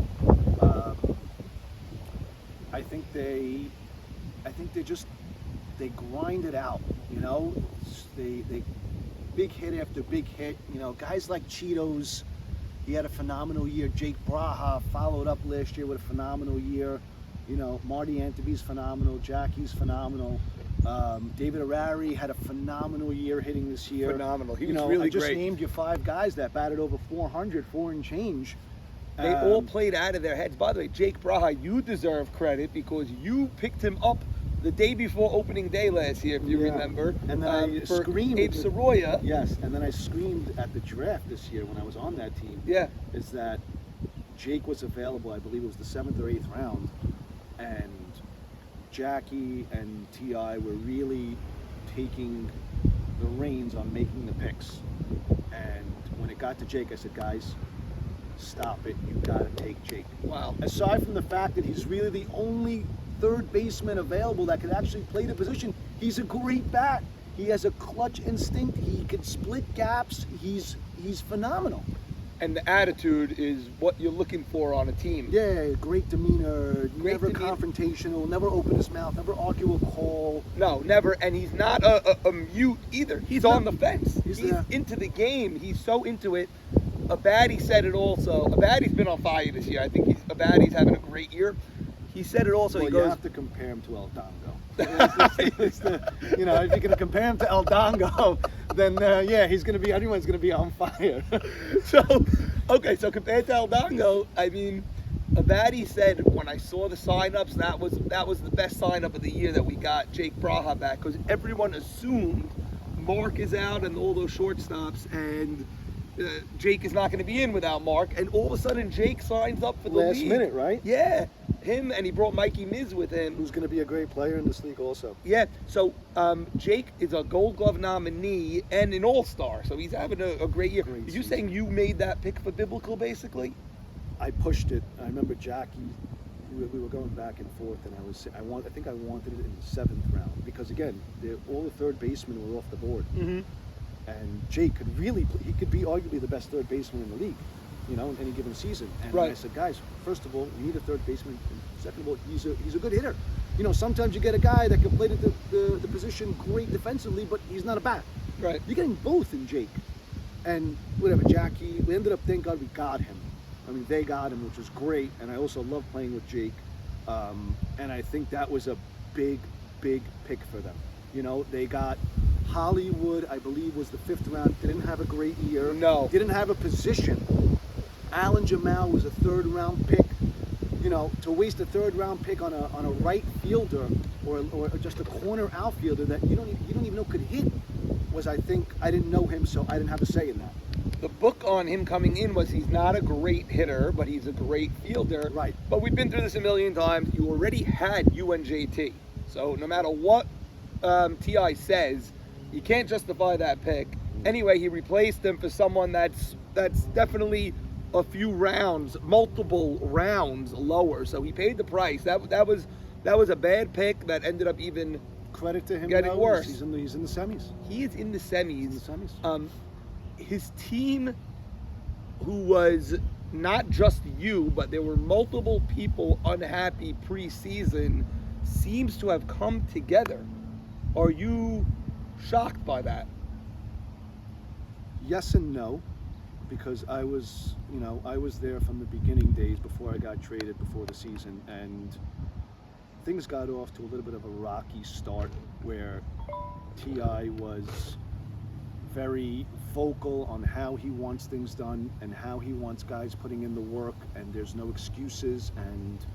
I think they grind it out, they big hit after big hit, guys like Cheetos, he had a phenomenal year. Jake Braha followed up last year with a phenomenal year. Marty Anteby's phenomenal, Jackie's phenomenal. David Arari had a phenomenal year hitting this year. Phenomenal. He was really I just great. named you 5 guys that batted over 400, 4 and change. They all played out of their heads. By the way, Jake Braha, you deserve credit because you picked him up the day before opening day last year, if you remember. And then I for screamed. Abe Soroya. Yes, and then I screamed at the draft this year when I was on that team. Yeah. Is that Jake was available, I believe it was the 7th or 8th round, and Jackie and T.I. were really taking the reins on making the picks. And when it got to Jake, I said, guys, stop it. You've got to take Jake. Wow. Aside from the fact that he's really the only third baseman available that could actually play the position, he's a great bat. He has a clutch instinct. He can split gaps. He's phenomenal. And the attitude is what you're looking for on a team. Yeah, great demeanor, never demeanor. confrontational, never open his mouth, never argue a call. No, never. And he's not a mute either. He's on the fence. He's He's there. into the game. He's so into it. Abadi said it also. Abadi's been on fire this year. I think Abadi's having a great year. He said it also. Well, He you goes, have to compare him to El Dongo. If you're going to compare him to El Dongo, then everyone's going to be on fire. So compared to El Dongo, I mean, Abadi said when I saw the signups, that was the best signup of the year that we got Jake Braha back, because everyone assumed Mark is out and all those shortstops, and Jake is not going to be in without Mark, and all of a sudden Jake signs up for the Last league. minute, right? Yeah, him, and he brought Mikey Miz with him. Who's going to be a great player in this league also. Yeah, so Jake is a Gold Glove nominee and an All-Star, so he's having a great year. Great Are you season. saying you made that pick for Biblical, basically? I pushed it. I remember Jackie, we were going back and forth, and I think I wanted it in the 7th round, because again, all the third basemen were off the board. Mm-hmm. And Jake could he could be arguably the best third baseman in the league, in any given season. And Right. I said, guys, first of all, we need a third baseman. And second of all, he's a good hitter. Sometimes you get a guy that can play the position great defensively, but he's not a bat. Right. You're getting both in Jake. And whatever, Jackie, we ended up, thank God we got him. I mean, they got him, which was great. And I also love playing with Jake. And I think that was a big, big pick for them. They got Hollywood, I believe, was the 5th round. Didn't have a great year. No. Didn't have a position. Alan Jamal was a 3rd round pick. To waste a 3rd round pick on a right fielder or just a corner outfielder that you don't even know could hit was, I didn't know him, so I didn't have a say in that. The book on him coming in was he's not a great hitter, but he's a great fielder. Right. But we've been through this a million times. You already had UNJT. So no matter what Ti says, you can't justify that pick. Anyway, he replaced him for someone that's definitely a few rounds, multiple rounds lower. So he paid the price. That was a bad pick that ended up even Credit to him. getting worse. He's in the semis. He is in the semis. He's in the semis. His team, who was not just you, but there were multiple people unhappy preseason, seems to have come together. Are you shocked by that? Yes and no, because I was there from the beginning days before I got traded before the season, and things got off to a little bit of a rocky start where Ti was very vocal on how he wants things done and how he wants guys putting in the work, and there's no excuses and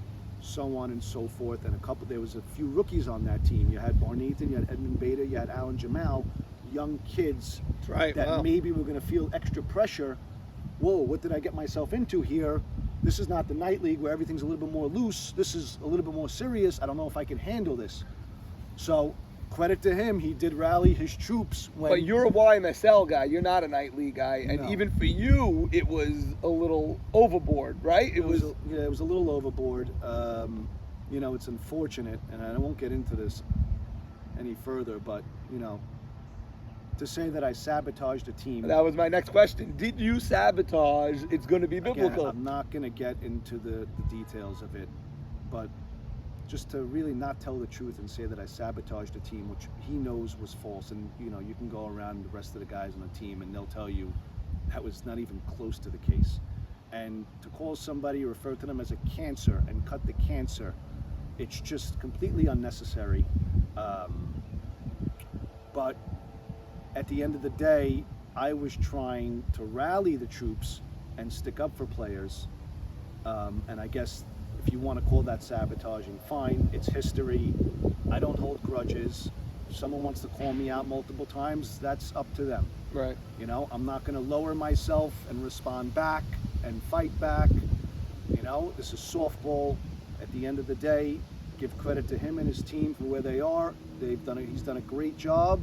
so on and so forth. And there was a few rookies on that team. You had Barnathan, you had Edmund Beta, you had Alan Jamal, young kids that maybe were going to feel extra pressure. Whoa, what did I get myself into here? This is not the night league where everything's a little bit more loose. This is a little bit more serious. I don't know if I can handle this. So credit to him, he did rally his troops. But you're a YMSL guy. You're not a night league guy, and No. even for you, it was a little overboard, right? It was a little overboard. It's unfortunate, and I won't get into this any further. But to say that I sabotaged a team. That was my next question. Did you sabotage? It's going to be biblical. Again, I'm not going to get into the details of it, but just to really not tell the truth and say that I sabotaged a team, which he knows was false. And you can go around the rest of the guys on the team and they'll tell you that was not even close to the case. And to call somebody, refer to them as a cancer and cut the cancer, it's just completely unnecessary. But at the end of the day, I was trying to rally the troops and stick up for players. And I guess if you want to call that sabotaging, fine, it's history. I don't hold grudges. If someone wants to call me out multiple times, that's up to them. Right. I'm not going to lower myself and respond back and fight back. This is softball. At the end of the day, give credit to him and his team for where they are. He's done a great job.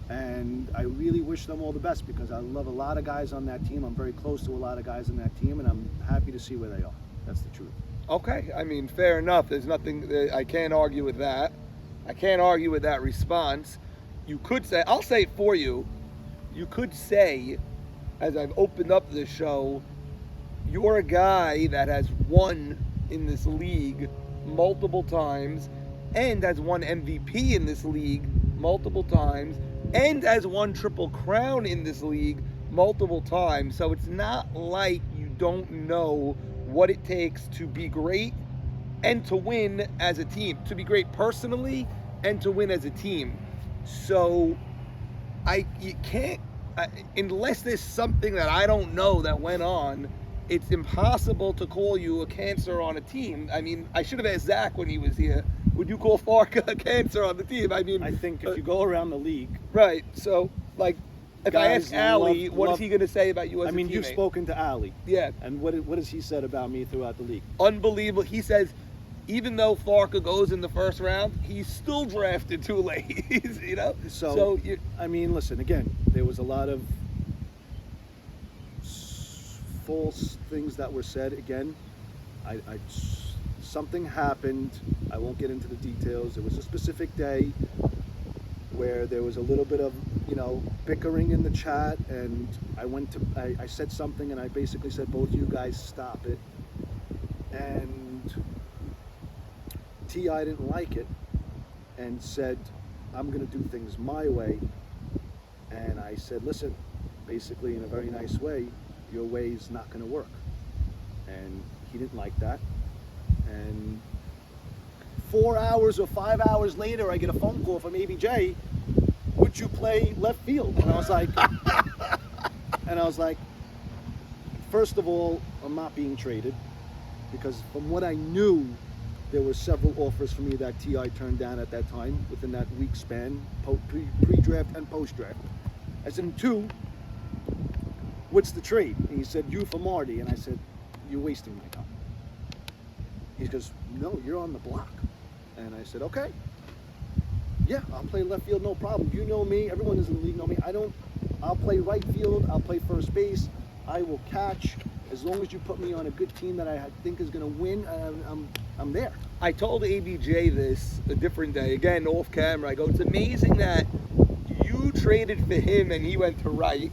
And I really wish them all the best because I love a lot of guys on that team. I'm very close to a lot of guys on that team, and I'm happy to see where they are. That's the truth. Okay, I mean, fair enough. There's nothing, I can't argue with that. I can't argue with that response. You could say, I'll say it for you. You could say, as I've opened up this show, you're a guy that has won in this league multiple times and has won MVP in this league multiple times and has won Triple Crown in this league multiple times. So it's not like you don't know what it takes to be great and to win as a team, to be great personally and to win as a team. So you can't, unless there's something that I don't know that went on, it's impossible to call you a cancer on a team. I mean, I should have asked Zach when he was here, would you call Farca a cancer on the team? I mean, I think if you go around the league. Right, so like, if I ask Ali, what is he going to say about you as a teammate? You've spoken to Ali. Yeah. And what has he said about me throughout the league? Unbelievable. He says, even though Farca goes in the first round, he's still drafted too late. So listen, again, there was a lot of false things that were said. Again, something happened. I won't get into the details. There was a specific day where there was a little bit of bickering in the chat, and I said something, and I basically said, both you guys stop it. And T.I. didn't like it and said, I'm going to do things my way. And I said, listen, basically in a very nice way, your way is not going to work. And he didn't like that. And 4 hours or 5 hours later, I get a phone call from ABJ, would you play left field? And I was like, first of all, I'm not being traded, because from what I knew, there were several offers for me that T.I. turned down at that time within that week span, pre-draft and post-draft. I said, 2, what's the trade? And he said, you for Marty. And I said, you're wasting my time. He goes, no, you're on the block. And I said, okay. Yeah, I'll play left field, no problem. You know me. Everyone in the league know me. I'll play right field. I'll play first base. I will catch. As long as you put me on a good team that I think is going to win, I'm there. I told ABJ this a different day, again, off camera. I go, it's amazing that you traded for him and he went to right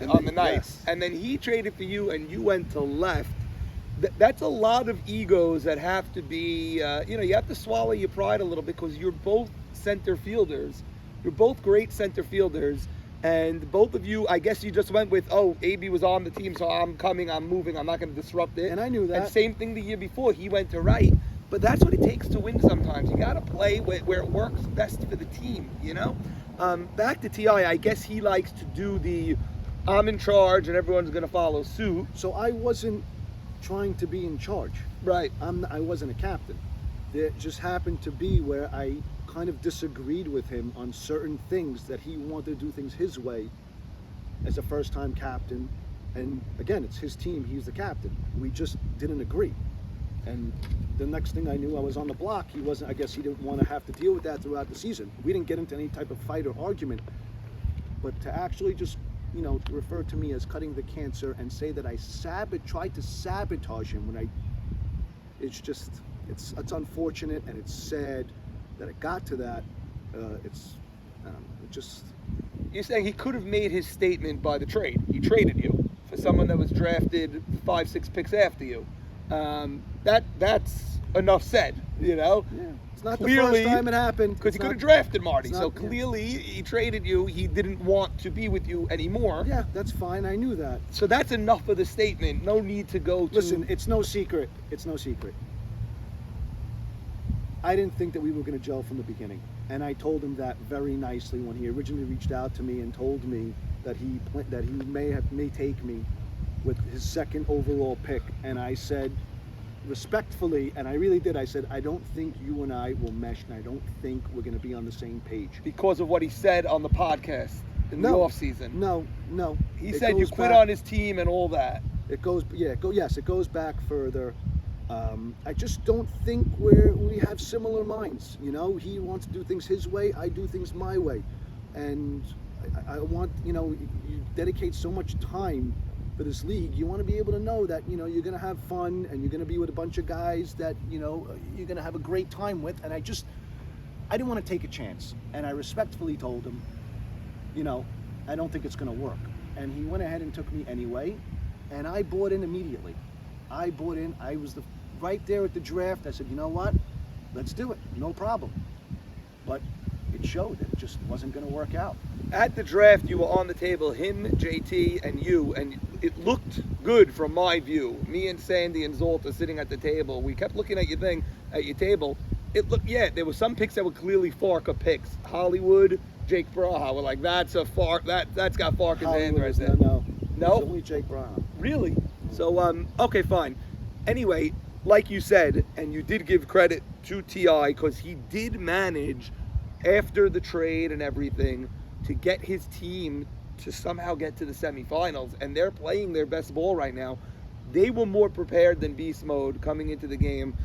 on the night. Yes. And then he traded for you and you went to left. That's a lot of egos that have to be, you have to swallow your pride a little bit because you're both center fielders. You're both great center fielders. And both of you, I guess you just went with, AB was on the team, so I'm coming, I'm moving, I'm not going to disrupt it. And I knew that. And same thing the year before, he went to right. But that's what it takes to win sometimes. You got to play where it works best for the team, Back to T.I., I guess he likes to do the, I'm in charge and everyone's going to follow suit. So I wasn't trying to be in charge. Right. I wasn't a captain. It just happened to be where I kind of disagreed with him on certain things that he wanted to do things his way as a first-time captain. And again, it's his team, he's the captain. We just didn't agree. And the next thing I knew, I was on the block. I guess he didn't want to have to deal with that throughout the season. We didn't get into any type of fight or argument. But to actually just, refer to me as cutting the cancer and say that I tried to sabotage him it's unfortunate and it's sad that it got to that. You're saying he could have made his statement by the trade. He traded you for someone that was drafted 5-6 picks after you. That's enough said, Yeah. It's not Clearly, the first time it happened. Because he could have drafted Marty. So clearly he traded you. He didn't want to be with you anymore. Yeah, that's fine. I knew that. So that's enough of the statement. No need to go to... Listen, it's no secret. I didn't think that we were going to gel from the beginning. And I told him that very nicely when he originally reached out to me and told me that he may take me with his second overall pick. And I said, respectfully, and I really did, I said, I don't think you and I will mesh, and I don't think we're going to be on the same page. Because of what he said on the podcast in the offseason. No. He said you quit on his team and all that. It goes back further. I just don't think we have similar minds. He wants to do things his way, I do things my way. And I want, you dedicate so much time for this league, you want to be able to know that you're going to have fun and you're going to be with a bunch of guys that you're going to have a great time with. And I didn't want to take a chance, and I respectfully told him, I don't think it's going to work. And he went ahead and took me anyway, and I bought in immediately. I was right there at the draft. I said, you know what, let's do it, no problem. But it showed that it just wasn't going to work out. At the draft, you were on the table, him, JT, and you, and it looked good from my view. Me and Sandy and Zolta sitting at the table. We kept looking at your table. It looked, there were some picks that were clearly Farca picks. Hollywood, Jake Braha. We're like, that's got Farca's hand right there. No. No? It's only Jake Braha. Really? So, okay, fine. Anyway, like you said, and you did give credit to T.I. because he did manage, after the trade and everything, to get his team to somehow get to the semifinals, and they're playing their best ball right now. They were more prepared than beast mode coming into the game.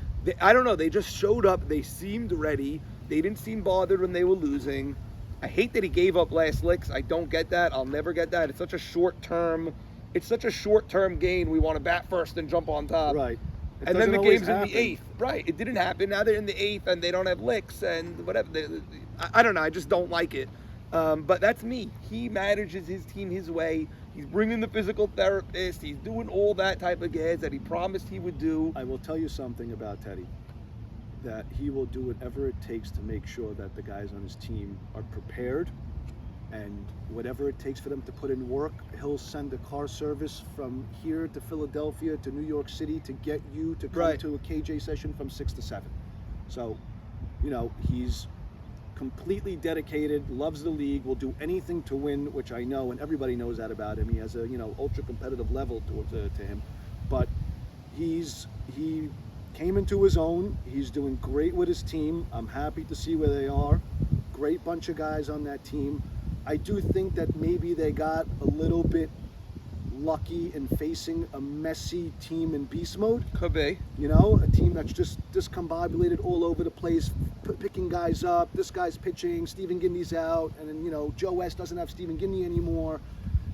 I don't know, they just showed up, they seemed ready, they didn't seem bothered when they were losing. I hate that he gave up last licks. I don't get that. I'll never get that. It's such a short-term gain. We want to bat first and jump on top. Right. And then the game's in the 8th. Right. It didn't happen. Now they're in the 8th and they don't have licks and whatever. I don't know. I just don't like it. But that's me. He manages his team his way. He's bringing the physical therapist. He's doing all that type of gas that he promised he would do. I will tell you something about Teddy, that he will do whatever it takes to make sure that the guys on his team are prepared, and whatever it takes for them to put in work. He'll send a car service from here to Philadelphia to New York City to get you to come to a KJ session from 6 to 7. So, he's completely dedicated, loves the league, will do anything to win, which I know, and everybody knows that about him. He has a ultra competitive level to him, but he came into his own. He's doing great with his team. I'm happy to see where they are. Great bunch of guys on that team. I do think that maybe they got a little bit lucky in facing a messy team in beast mode. Could be. You know, a team that's just discombobulated all over the place, picking guys up. This guy's pitching, Stephen Gindy's out, and then, you know, Joe West doesn't have Stephen Gindy anymore.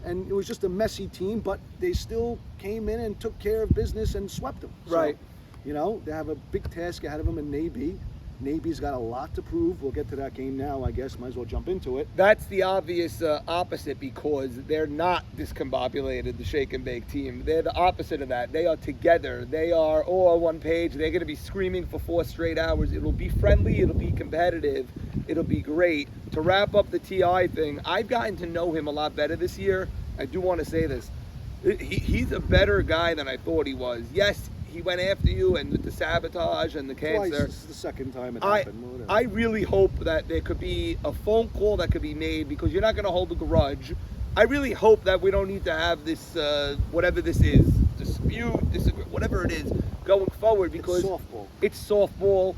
And it was just a messy team, but they still came in and took care of business and swept them. Right. So, you know, they have a big task ahead of them in Navy. Navy's got a lot to prove. We'll get to that game now, I guess. Might as well jump into it. That's the obvious opposite, because they're not discombobulated, the Shake and Bake team. They're the opposite of that. They are together. They are all on one page. They're going to be screaming for 4 straight hours. It'll be friendly. It'll be competitive. It'll be great. To wrap up the TI thing, I've gotten to know him a lot better this year. I do want to say this. He's a better guy than I thought he was. Yes, he went after you and the sabotage and the cancer. Twice. This is the second time it happened. I really hope that there could be a phone call that could be made, because you're not going to hold a grudge. I really hope that we don't need to have this, whatever this is, dispute, disagree, whatever it is, going forward, because it's softball,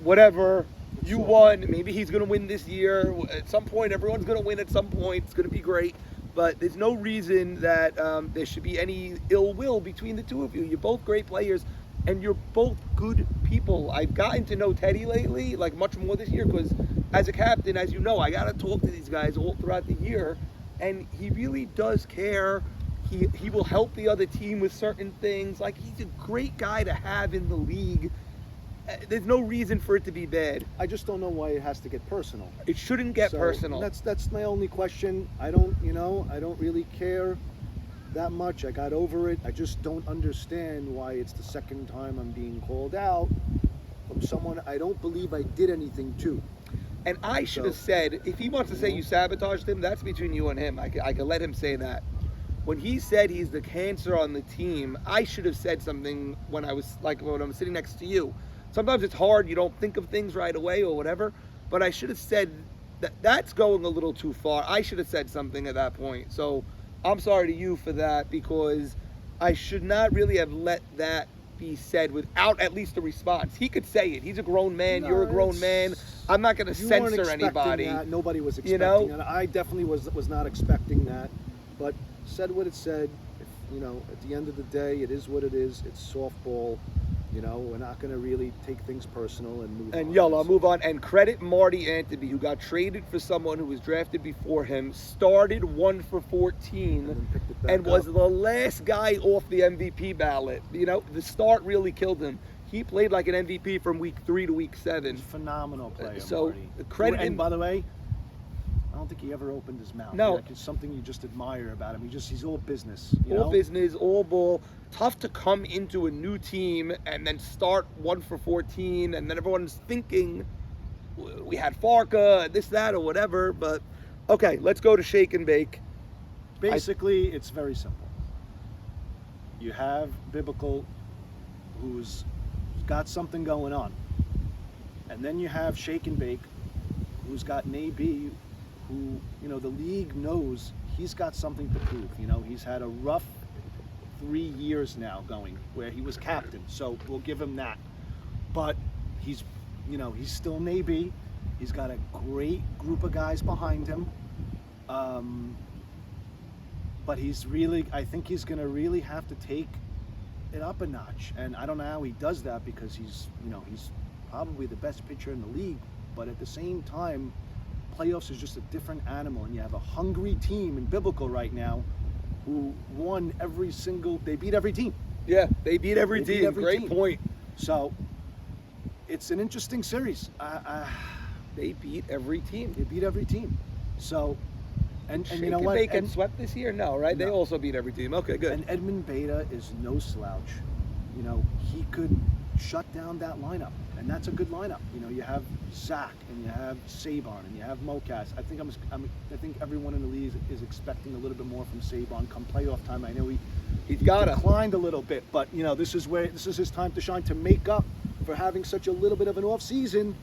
whatever. You softball. won. Maybe he's going to win this year. At some point, everyone's going to win at some point. It's going to be great. But there's no reason that there should be any ill will between the two of you. You're both great players, and you're both good people. I've gotten to know Teddy lately, like much more this year, because as a captain, as you know, I got to talk to these guys all throughout the year, and he really does care. He will help the other team with certain things. Like, he's a great guy to have in the league. There's no reason for it to be bad. I just don't know why it has to get personal. It shouldn't get personal. That's my only question. I don't really care that much. I got over it. I just don't understand why it's the second time I'm being called out from someone I don't believe I did anything to. And I should have said, if he wants to say you sabotaged him, that's between you and him. I could let him say that. When he said he's the cancer on the team, I should have said something when I'm sitting next to you. Sometimes it's hard, you don't think of things right away or whatever, but I should have said that's going a little too far. I should have said something at that point. So I'm sorry to you for that, because I should not really have let that be said without at least a response. He could say it. He's a grown man. No, you're a grown man. I'm not going to censor anybody. That. Nobody was expecting that. I definitely was not expecting that, but said what it said. At the end of the day, it is what it is. It's softball. We're not going to really take things personal and move on. And I'll move on. And credit Marty Anthony, who got traded for someone who was drafted before him, started 1 for 14, and was the last guy off the MVP ballot. The start really killed him. He played like an MVP from week 3 to week 7. Phenomenal player, so Marty. Credit him. And by the way, I don't think he ever opened his mouth. No. It's something you just admire about him. He's all business. All business, all ball. Tough to come into a new team and then start 1 for 14, and then everyone's thinking we had Farca, this, that, or whatever. But okay, let's go to Shake and Bake. Basically, it's very simple. You have Biblical, who's got something going on, and then you have Shake and Bake, who's got Naby, who the league knows he's got something to prove. He's had a rough 3 years now going where he was captain, so we'll give him that. But he's still Naby. He's got a great group of guys behind him. But I think he's going to really have to take it up a notch. And I don't know how he does that, because he's probably the best pitcher in the league. But at the same time, playoffs is just a different animal, and you have a hungry team in Biblical right now who won they beat every team. Yeah, they beat every team. Great point. So it's an interesting series. They beat every team. They beat every team. So, and Shake you know what? They get swept this year? No, right? No. They also beat every team. Okay, good. And Edmund Beta is no slouch. He could shut down that lineup, and that's a good lineup. You have Zach, and you have Saban, and you have Mocas. I think everyone in the league is expecting a little bit more from Saban come playoff time. I know he declined a little bit, but this is his time to shine, to make up for having such a little bit of an off season.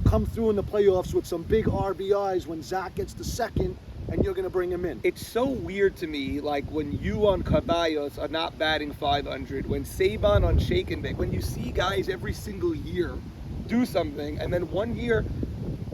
Come through in the playoffs with some big RBIs when Zach gets the second, and you're going to bring him in. It's so weird to me, like when you on Caballos are not batting 500, when Saban on Shake and Bake, when you see guys every single year do something, and then one year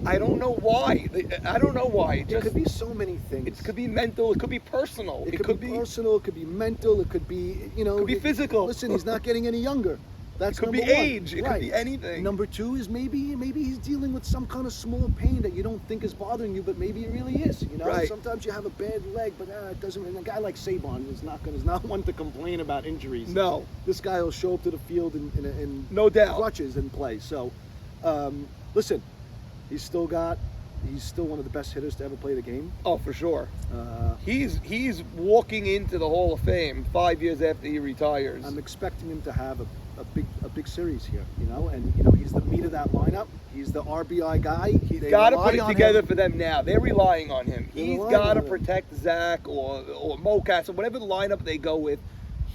I don't know why. I don't know why. It could be so many things. It could be mental. It could be personal. It could be personal. It could be mental. It could be, you know. It could be physical. Listen, he's not getting any younger. That's it could be number one. age. It could be anything. Number two is maybe he's dealing with some kind of small pain that you don't think is bothering you, but maybe it really is. You know, Right. Sometimes you have a bad leg, but it doesn't. And a guy like Saban is not one to complain about injuries. No. This guy will show up to the field in No doubt. crutches and play. So, listen, he's still one of the best hitters to ever play the game. Oh, for sure. Uh, He's walking into the Hall of Fame 5 years after he retires. I'm expecting him to have a big series here, you know, and he's the meat of that lineup. He's the RBI guy. He's got to put it together him. for them now. They're relying on him. They're He's relying got to on him. protect Zach or Mocas or whatever the lineup they go with.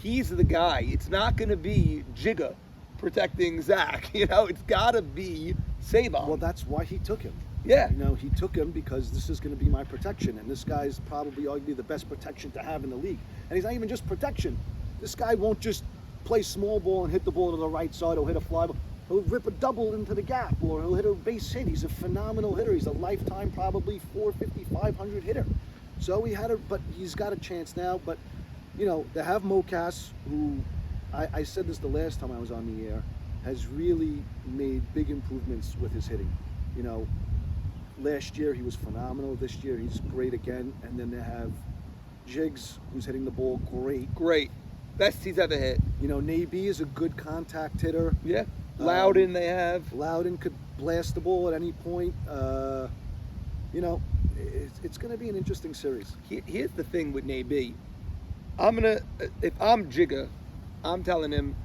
He's the guy. It's not going to be Jigga protecting Zach. You know, it's got to be Saban. Well, that's why he took him. Yeah. You know, he took him because this is going to be my protection, and this guy's probably arguably the best protection to have in the league. And he's not even just protection. This guy won't just play small ball and hit the ball to the right side or hit a fly ball. He'll rip a double into the gap, or he'll hit a base hit. He's a phenomenal hitter. He's a lifetime, probably 450, 500 hitter. So but he's got a chance now. But, you know, to have Mocas, who I said this the last time I was on the air, has really made big improvements with his hitting. You know, last year he was phenomenal. This year he's great again. And then they have Jiggs, who's hitting the ball great. Best he's ever hit. You know, Naby is a good contact hitter. Yeah. Loudon they have. Loudon could blast the ball at any point. You know, it's going to be an interesting series. Here's the thing with Naby. If I'm Jigga, I'm telling him,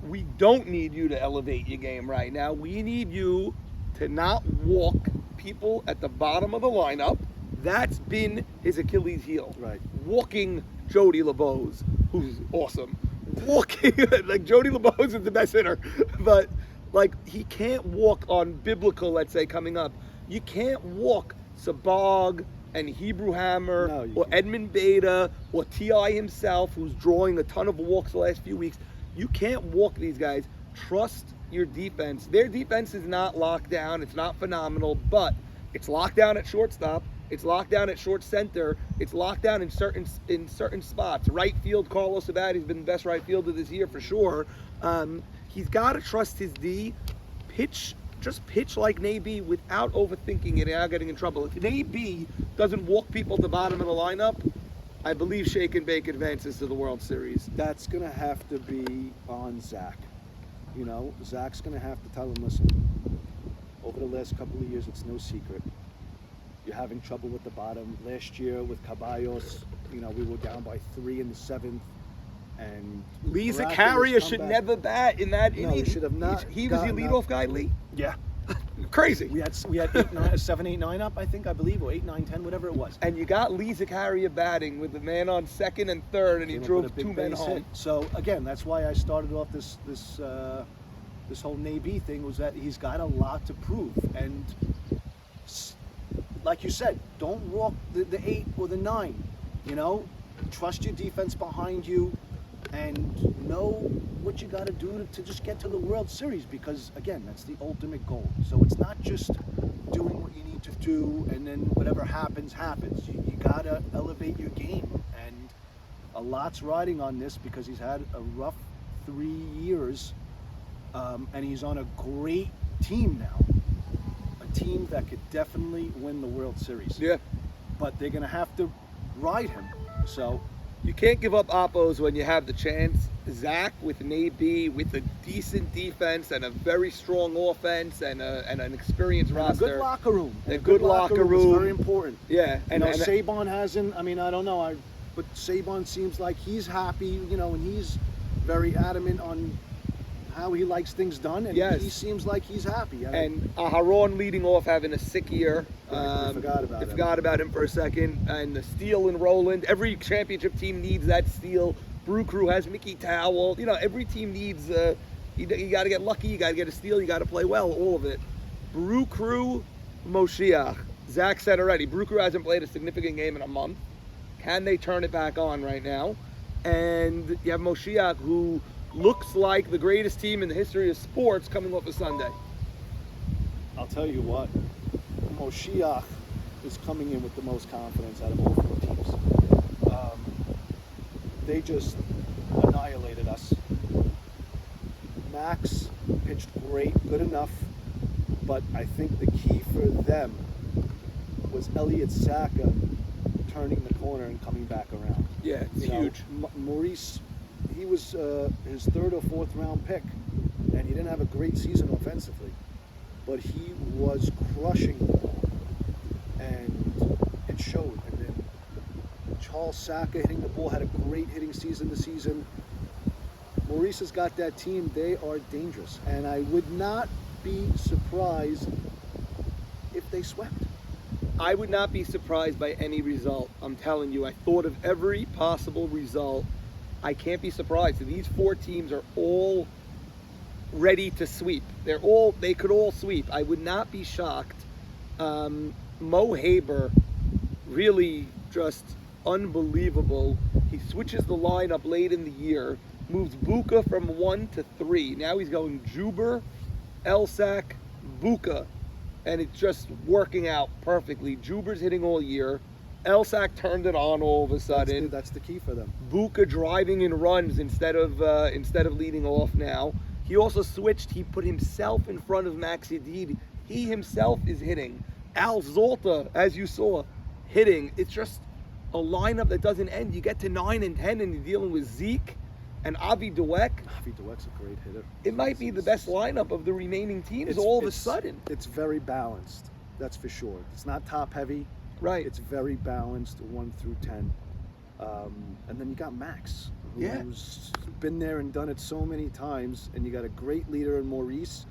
we don't need you to elevate your game right now. We need you to not walk people at the bottom of the lineup. That's been his Achilles heel. Right. Walking Jody LeBose, who's awesome. Walking, like Jody LeBose is the best hitter, but like he can't walk on Biblical, let's say, coming up. You can't walk Sabag and Hebrew Hammer or can't. Edmund Beta or T.I. himself, who's drawing a ton of walks the last few weeks. You can't walk these guys. Trust your defense. Their defense is not locked down. It's not phenomenal, but it's locked down at shortstop. It's locked down at short center. It's locked down in certain spots. Right field, Carlos Abadi's been the best right fielder this year for sure. He's got to trust his D. Just pitch like Naby without overthinking it and not getting in trouble. If Naby doesn't walk people at the bottom of the lineup, I believe Shake and Bake advances to the World Series. That's going to have to be on Zach. You know, Zach's going to have to tell him, listen, over the last couple of years, it's no secret. You're having trouble with the bottom. Last year with Caballos, you know, we were down by 3 in the 7th. And Lee Zaccaria should never bat in that inning. No, he should have not. He was your leadoff guy, Lee? Yeah. Crazy. We had 7, 8, 9 up, I think, I believe, or 8, 9, 10, whatever it was. And you got Lee Zaccaria batting with the man on second and third, and he drove 2 men home. So again, that's why I started off this whole Naby thing, was that he's got a lot to prove. And like you said, don't walk the 8 or the 9. You know, trust your defense behind you, and know what you got to do to just get to the World Series, because again, that's the ultimate goal. So it's not just doing what you need to do and then whatever happens. You got to elevate your game, and a lot's riding on this because he's had a rough 3 years, and he's on a great team now, a team that could definitely win the World Series. Yeah. But they're going to have to ride him. So you can't give up Oppos when you have the chance. Zach with Naby, with a decent defense and a very strong offense and an experienced roster. A good locker room. A good locker room. Is very important. Yeah. And Saban hasn't, I mean, I don't know, but Saban seems like he's happy, you know, and he's very adamant on how he likes things done, and he seems like he's happy. And Aharon leading off, having a sick year. I forgot about him for a second. And the steal in Roland. Every championship team needs that steal. Brew Crew has Mickey Towell. You know, every team needs. You got to get lucky. You got to get a steal. You got to play well. All of it. Brew Crew, Moshiach. Zach said already. Brew Crew hasn't played a significant game in a month. Can they turn it back on right now? And you have Moshiach, who looks like the greatest team in the history of sports coming off a Sunday. I'll tell you what, Moshiach is coming in with the most confidence out of all 4 teams. They just annihilated us. Max pitched great, good enough, but I think the key for them was Elliott Saka turning the corner and coming back around. Yeah, it's You know, huge. Maurice, he was his 3rd or 4th round pick, and he didn't have a great season offensively, but he was crushing the ball, and it showed. And then Charles Saka hitting the ball, had a great hitting season this season. Maurice has got that team. They are dangerous, and I would not be surprised if they swept. I would not be surprised by any result. I'm telling you, I thought of every possible result. I can't be surprised. These 4 teams are all ready to sweep. They could all sweep. I would not be shocked. Mo Haber, really just unbelievable. He switches the lineup late in the year, moves Buka from 1 to 3. Now he's going Juber, Elsack, Buka. And it's just working out perfectly. Juber's hitting all year. Elsack turned it on all of a sudden. That's the key for them. Buka driving in runs instead of leading off now. He also switched. He put himself in front of Max Yedid. He himself is hitting. Al Zolta, as you saw, hitting. It's just a lineup that doesn't end. You get to 9 and 10 and you're dealing with Zeke and Avi Dweck. Avi Dweck's a great hitter. It might be the best lineup of the remaining teams all of a sudden. It's very balanced, that's for sure. It's not top heavy. Right. It's very balanced, 1 through 10. And then you got Max, who's been there and done it so many times. And you got a great leader in Maurice.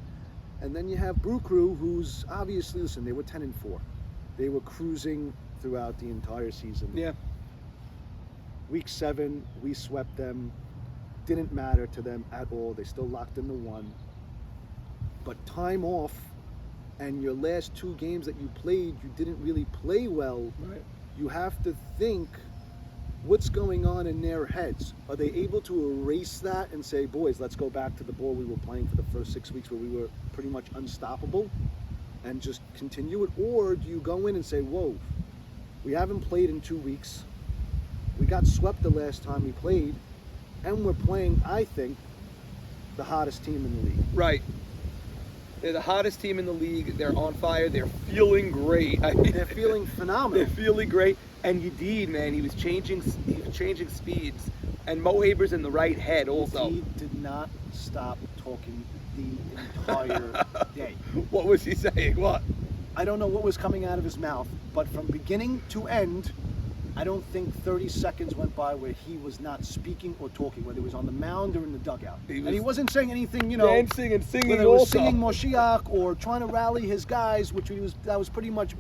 And then you have Brew Crew, who's obviously, listen, they were 10 and 4. They were cruising throughout the entire season. Yeah. Week 7, we swept them. Didn't matter to them at all. They still locked in the 1. But time off, and your last 2 games that you played, you didn't really play well. Right. You have to think, what's going on in their heads? Are they able to erase that and say, boys, let's go back to the ball we were playing for the first 6 weeks where we were pretty much unstoppable and just continue it? Or do you go in and say, whoa, we haven't played in 2 weeks. We got swept the last time we played. And we're playing, I think, the hottest team in the league. Right. They're the hottest team in the league. They're on fire. They're feeling great. I mean, They're feeling phenomenal. They're feeling great. And Yedid, man, he was changing speeds. And Mo Haber's in the right head also. He did not stop talking the entire day. What was he saying? What? I don't know what was coming out of his mouth, but from beginning to end, I don't think 30 seconds went by where he was not speaking or talking, whether it was on the mound or in the dugout. And he wasn't saying anything, you know, dancing and singing whether it was also. singing Moshiach or trying to rally his guys, that was pretty much.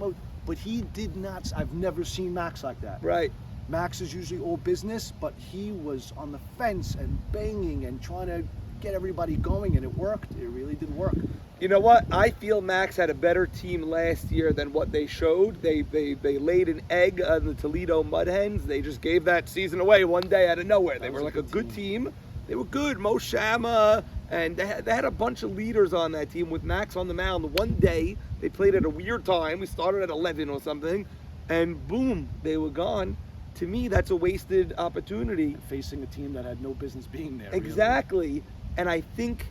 But he did not. I've never seen Max like that. Right. Max is usually all business, but he was on the fence and banging and trying to get everybody going, and it worked. It really did work. You know what? I feel Max had a better team last year than what they showed. They laid an egg on the Toledo Mud Hens. They just gave that season away one day out of nowhere. They were like a good team. They were good. Mo Shama, and they had a bunch of leaders on that team with Max on the mound. One day, they played at a weird time. We started at 11 or something, and boom, they were gone. To me, that's a wasted opportunity. Facing a team that had no business being there. Exactly. Really. And I think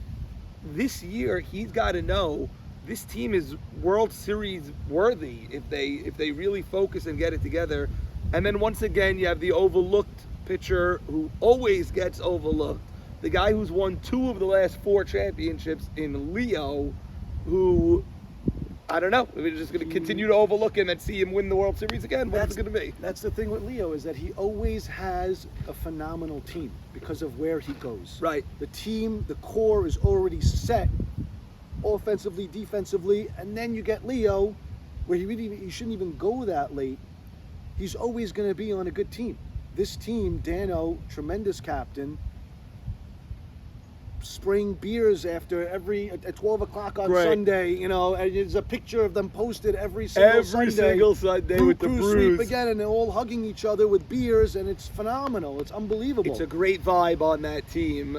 this year he's got to know this team is World Series worthy if they really focus and get it together. And then once again, you have the overlooked pitcher who always gets overlooked. The guy who's won 2 of the last 4 championships in Leo, who, I don't know, we're just going to continue to overlook him and see him win the World Series again. What's it going to be? That's the thing with Leo, is that he always has a phenomenal team because of where he goes. Right. The team, the core is already set offensively, defensively, and then you get Leo, where he shouldn't even go that late. He's always going to be on a good team. This team, Dano, tremendous captain, spraying beers at 12 o'clock on Sunday, you know, and there's a picture of them posted every single Sunday with the brews. Sweep again, and they're all hugging each other with beers, and it's phenomenal. It's unbelievable. It's a great vibe on that team.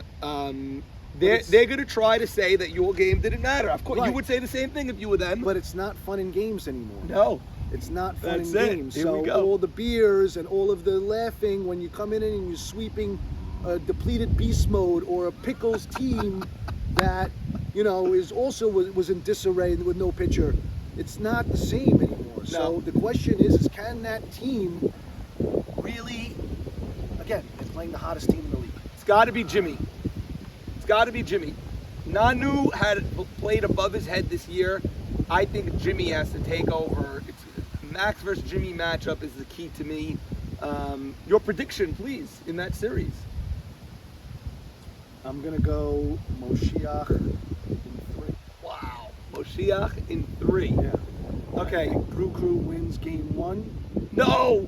they're going to try to say that your game didn't matter. Of course, you Right. would say the same thing if you were them. But it's not fun and games anymore. No. It's not fun That's and it. games. Here we So go. all the beers and all of the laughing when you come in and you're sweeping a depleted beast mode or a pickles team that is also was in disarray with no pitcher. It's not the same anymore. So the question is can that team really? Again, they're playing the hottest team in the league. It's got to be Jimmy. It's got to be Jimmy. Nanu had played above his head this year. I think Jimmy has to take over. Max versus Jimmy matchup is the key to me. Your prediction, please, in that series. I'm gonna go Moshiach in 3. Wow. Moshiach in 3. Yeah. Okay. I think Brew Crew wins game 1. No.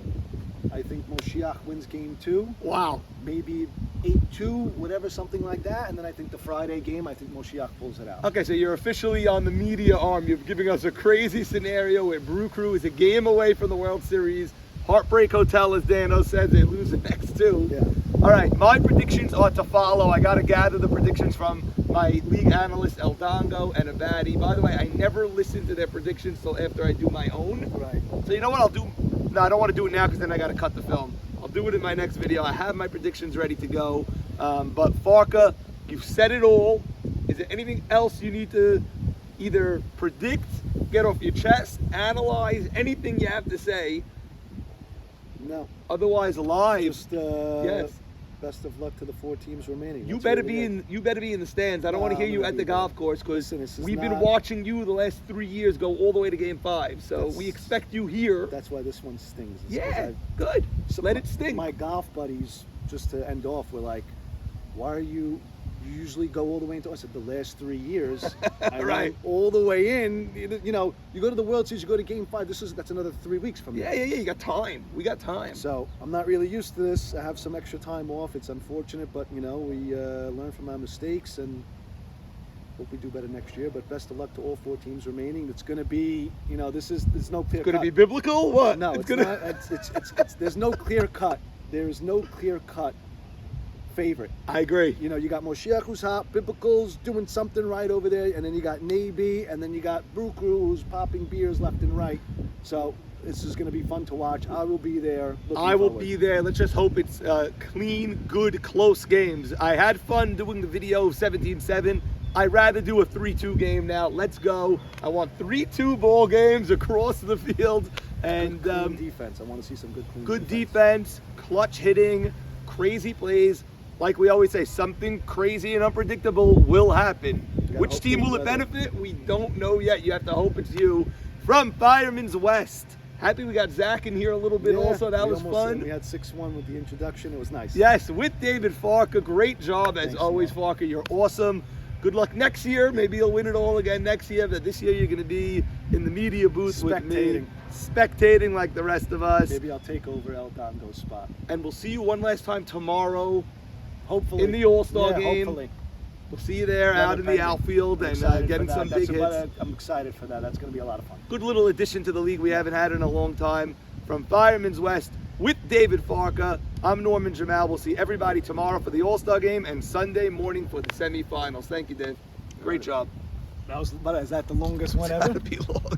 I think Moshiach wins game 2. Wow. Maybe 8-2, whatever, something like that. And then I think the Friday game, I think Moshiach pulls it out. Okay, so you're officially on the media arm. You're giving us a crazy scenario where Brew Crew is a game away from the World Series. Heartbreak Hotel, as Dano says, they lose the next 2. Yeah. All right, my predictions are to follow. I got to gather the predictions from my league analyst, El Dongo, and Abadi. By the way, I never listen to their predictions till after I do my own. Right. So you know what I'll do? No, I don't want to do it now because then I got to cut the film. I'll do it in my next video. I have my predictions ready to go. But Farca, you've said it all. Is there anything else you need to either predict, get off your chest, analyze, anything you have to say? No. Otherwise, live. Just Yes. best of luck to the 4 teams remaining. You That's better really be it. in. You better be in the stands. I don't No, want to hear I'm you gonna at be the there. golf course because Listen, this is we've been not- watching you the last 3 years go all the way to Game 5. So That's- we expect you here. That's why this one stings. It's 'cause Yeah, good. So let it sting. My golf buddies, just to end off, were like, "Why are you usually go all the way into?" I said, "The last 3 years, I Right. went all the way in. You go to the World Series, you go to Game 5. That's another 3 weeks from now. Yeah. You got time. We got time. So I'm not really used to this. I have some extra time off. It's unfortunate, but we learn from our mistakes and hope we do better next year. But best of luck to all 4 teams remaining. It's going to be, there's no clear. It's going to cut. be biblical. What? No, it's gonna... not. It's there's no clear cut. There is no clear cut favorite. I agree. You got Moshiach who's hot, Biblical's doing something right over there, and then you got Nabi, and then you got Brew Crew who's popping beers left and right. So this is going to be fun to watch. I will be there. I will be there. Let's just hope it's clean, good, close games. I had fun doing the video of 17-7. I'd rather do a 3-2 game now. Let's go. I want 3-2 ball games across the field. And clean defense. I want to see some good good defense, clutch hitting, crazy plays. Like we always say, something crazy and unpredictable will happen. gotta Which hope team for will it weather. benefit? We don't know yet. You have to hope it's you. From Fireman's West. Happy we got Zach in here a little bit also. That was fun. We had 6-1 with the introduction. It was nice. Yes, with David Farca. Great job as Thanks, always, man. Farca. You're awesome. Good luck next year. Maybe you'll win it all again next year. But this year you're going to be in the media booth with me. Spectating like the rest of us. Maybe I'll take over El Dongo's spot. And we'll see you one last time tomorrow Hopefully. in the All-Star game. Hopefully. We'll see you there Weather out in the pending. outfield I'm and excited for getting that. some That's big about hits. it. I'm excited for that. That's going to be a lot of fun. Good little addition to the league we haven't had in a long time. From Fireman's West with David Farca, I'm Norman Jamal. We'll see everybody tomorrow for the All-Star game and Sunday morning for the semifinals. Thank you, Dave. Great job. Is that the longest one ever? That'd be long.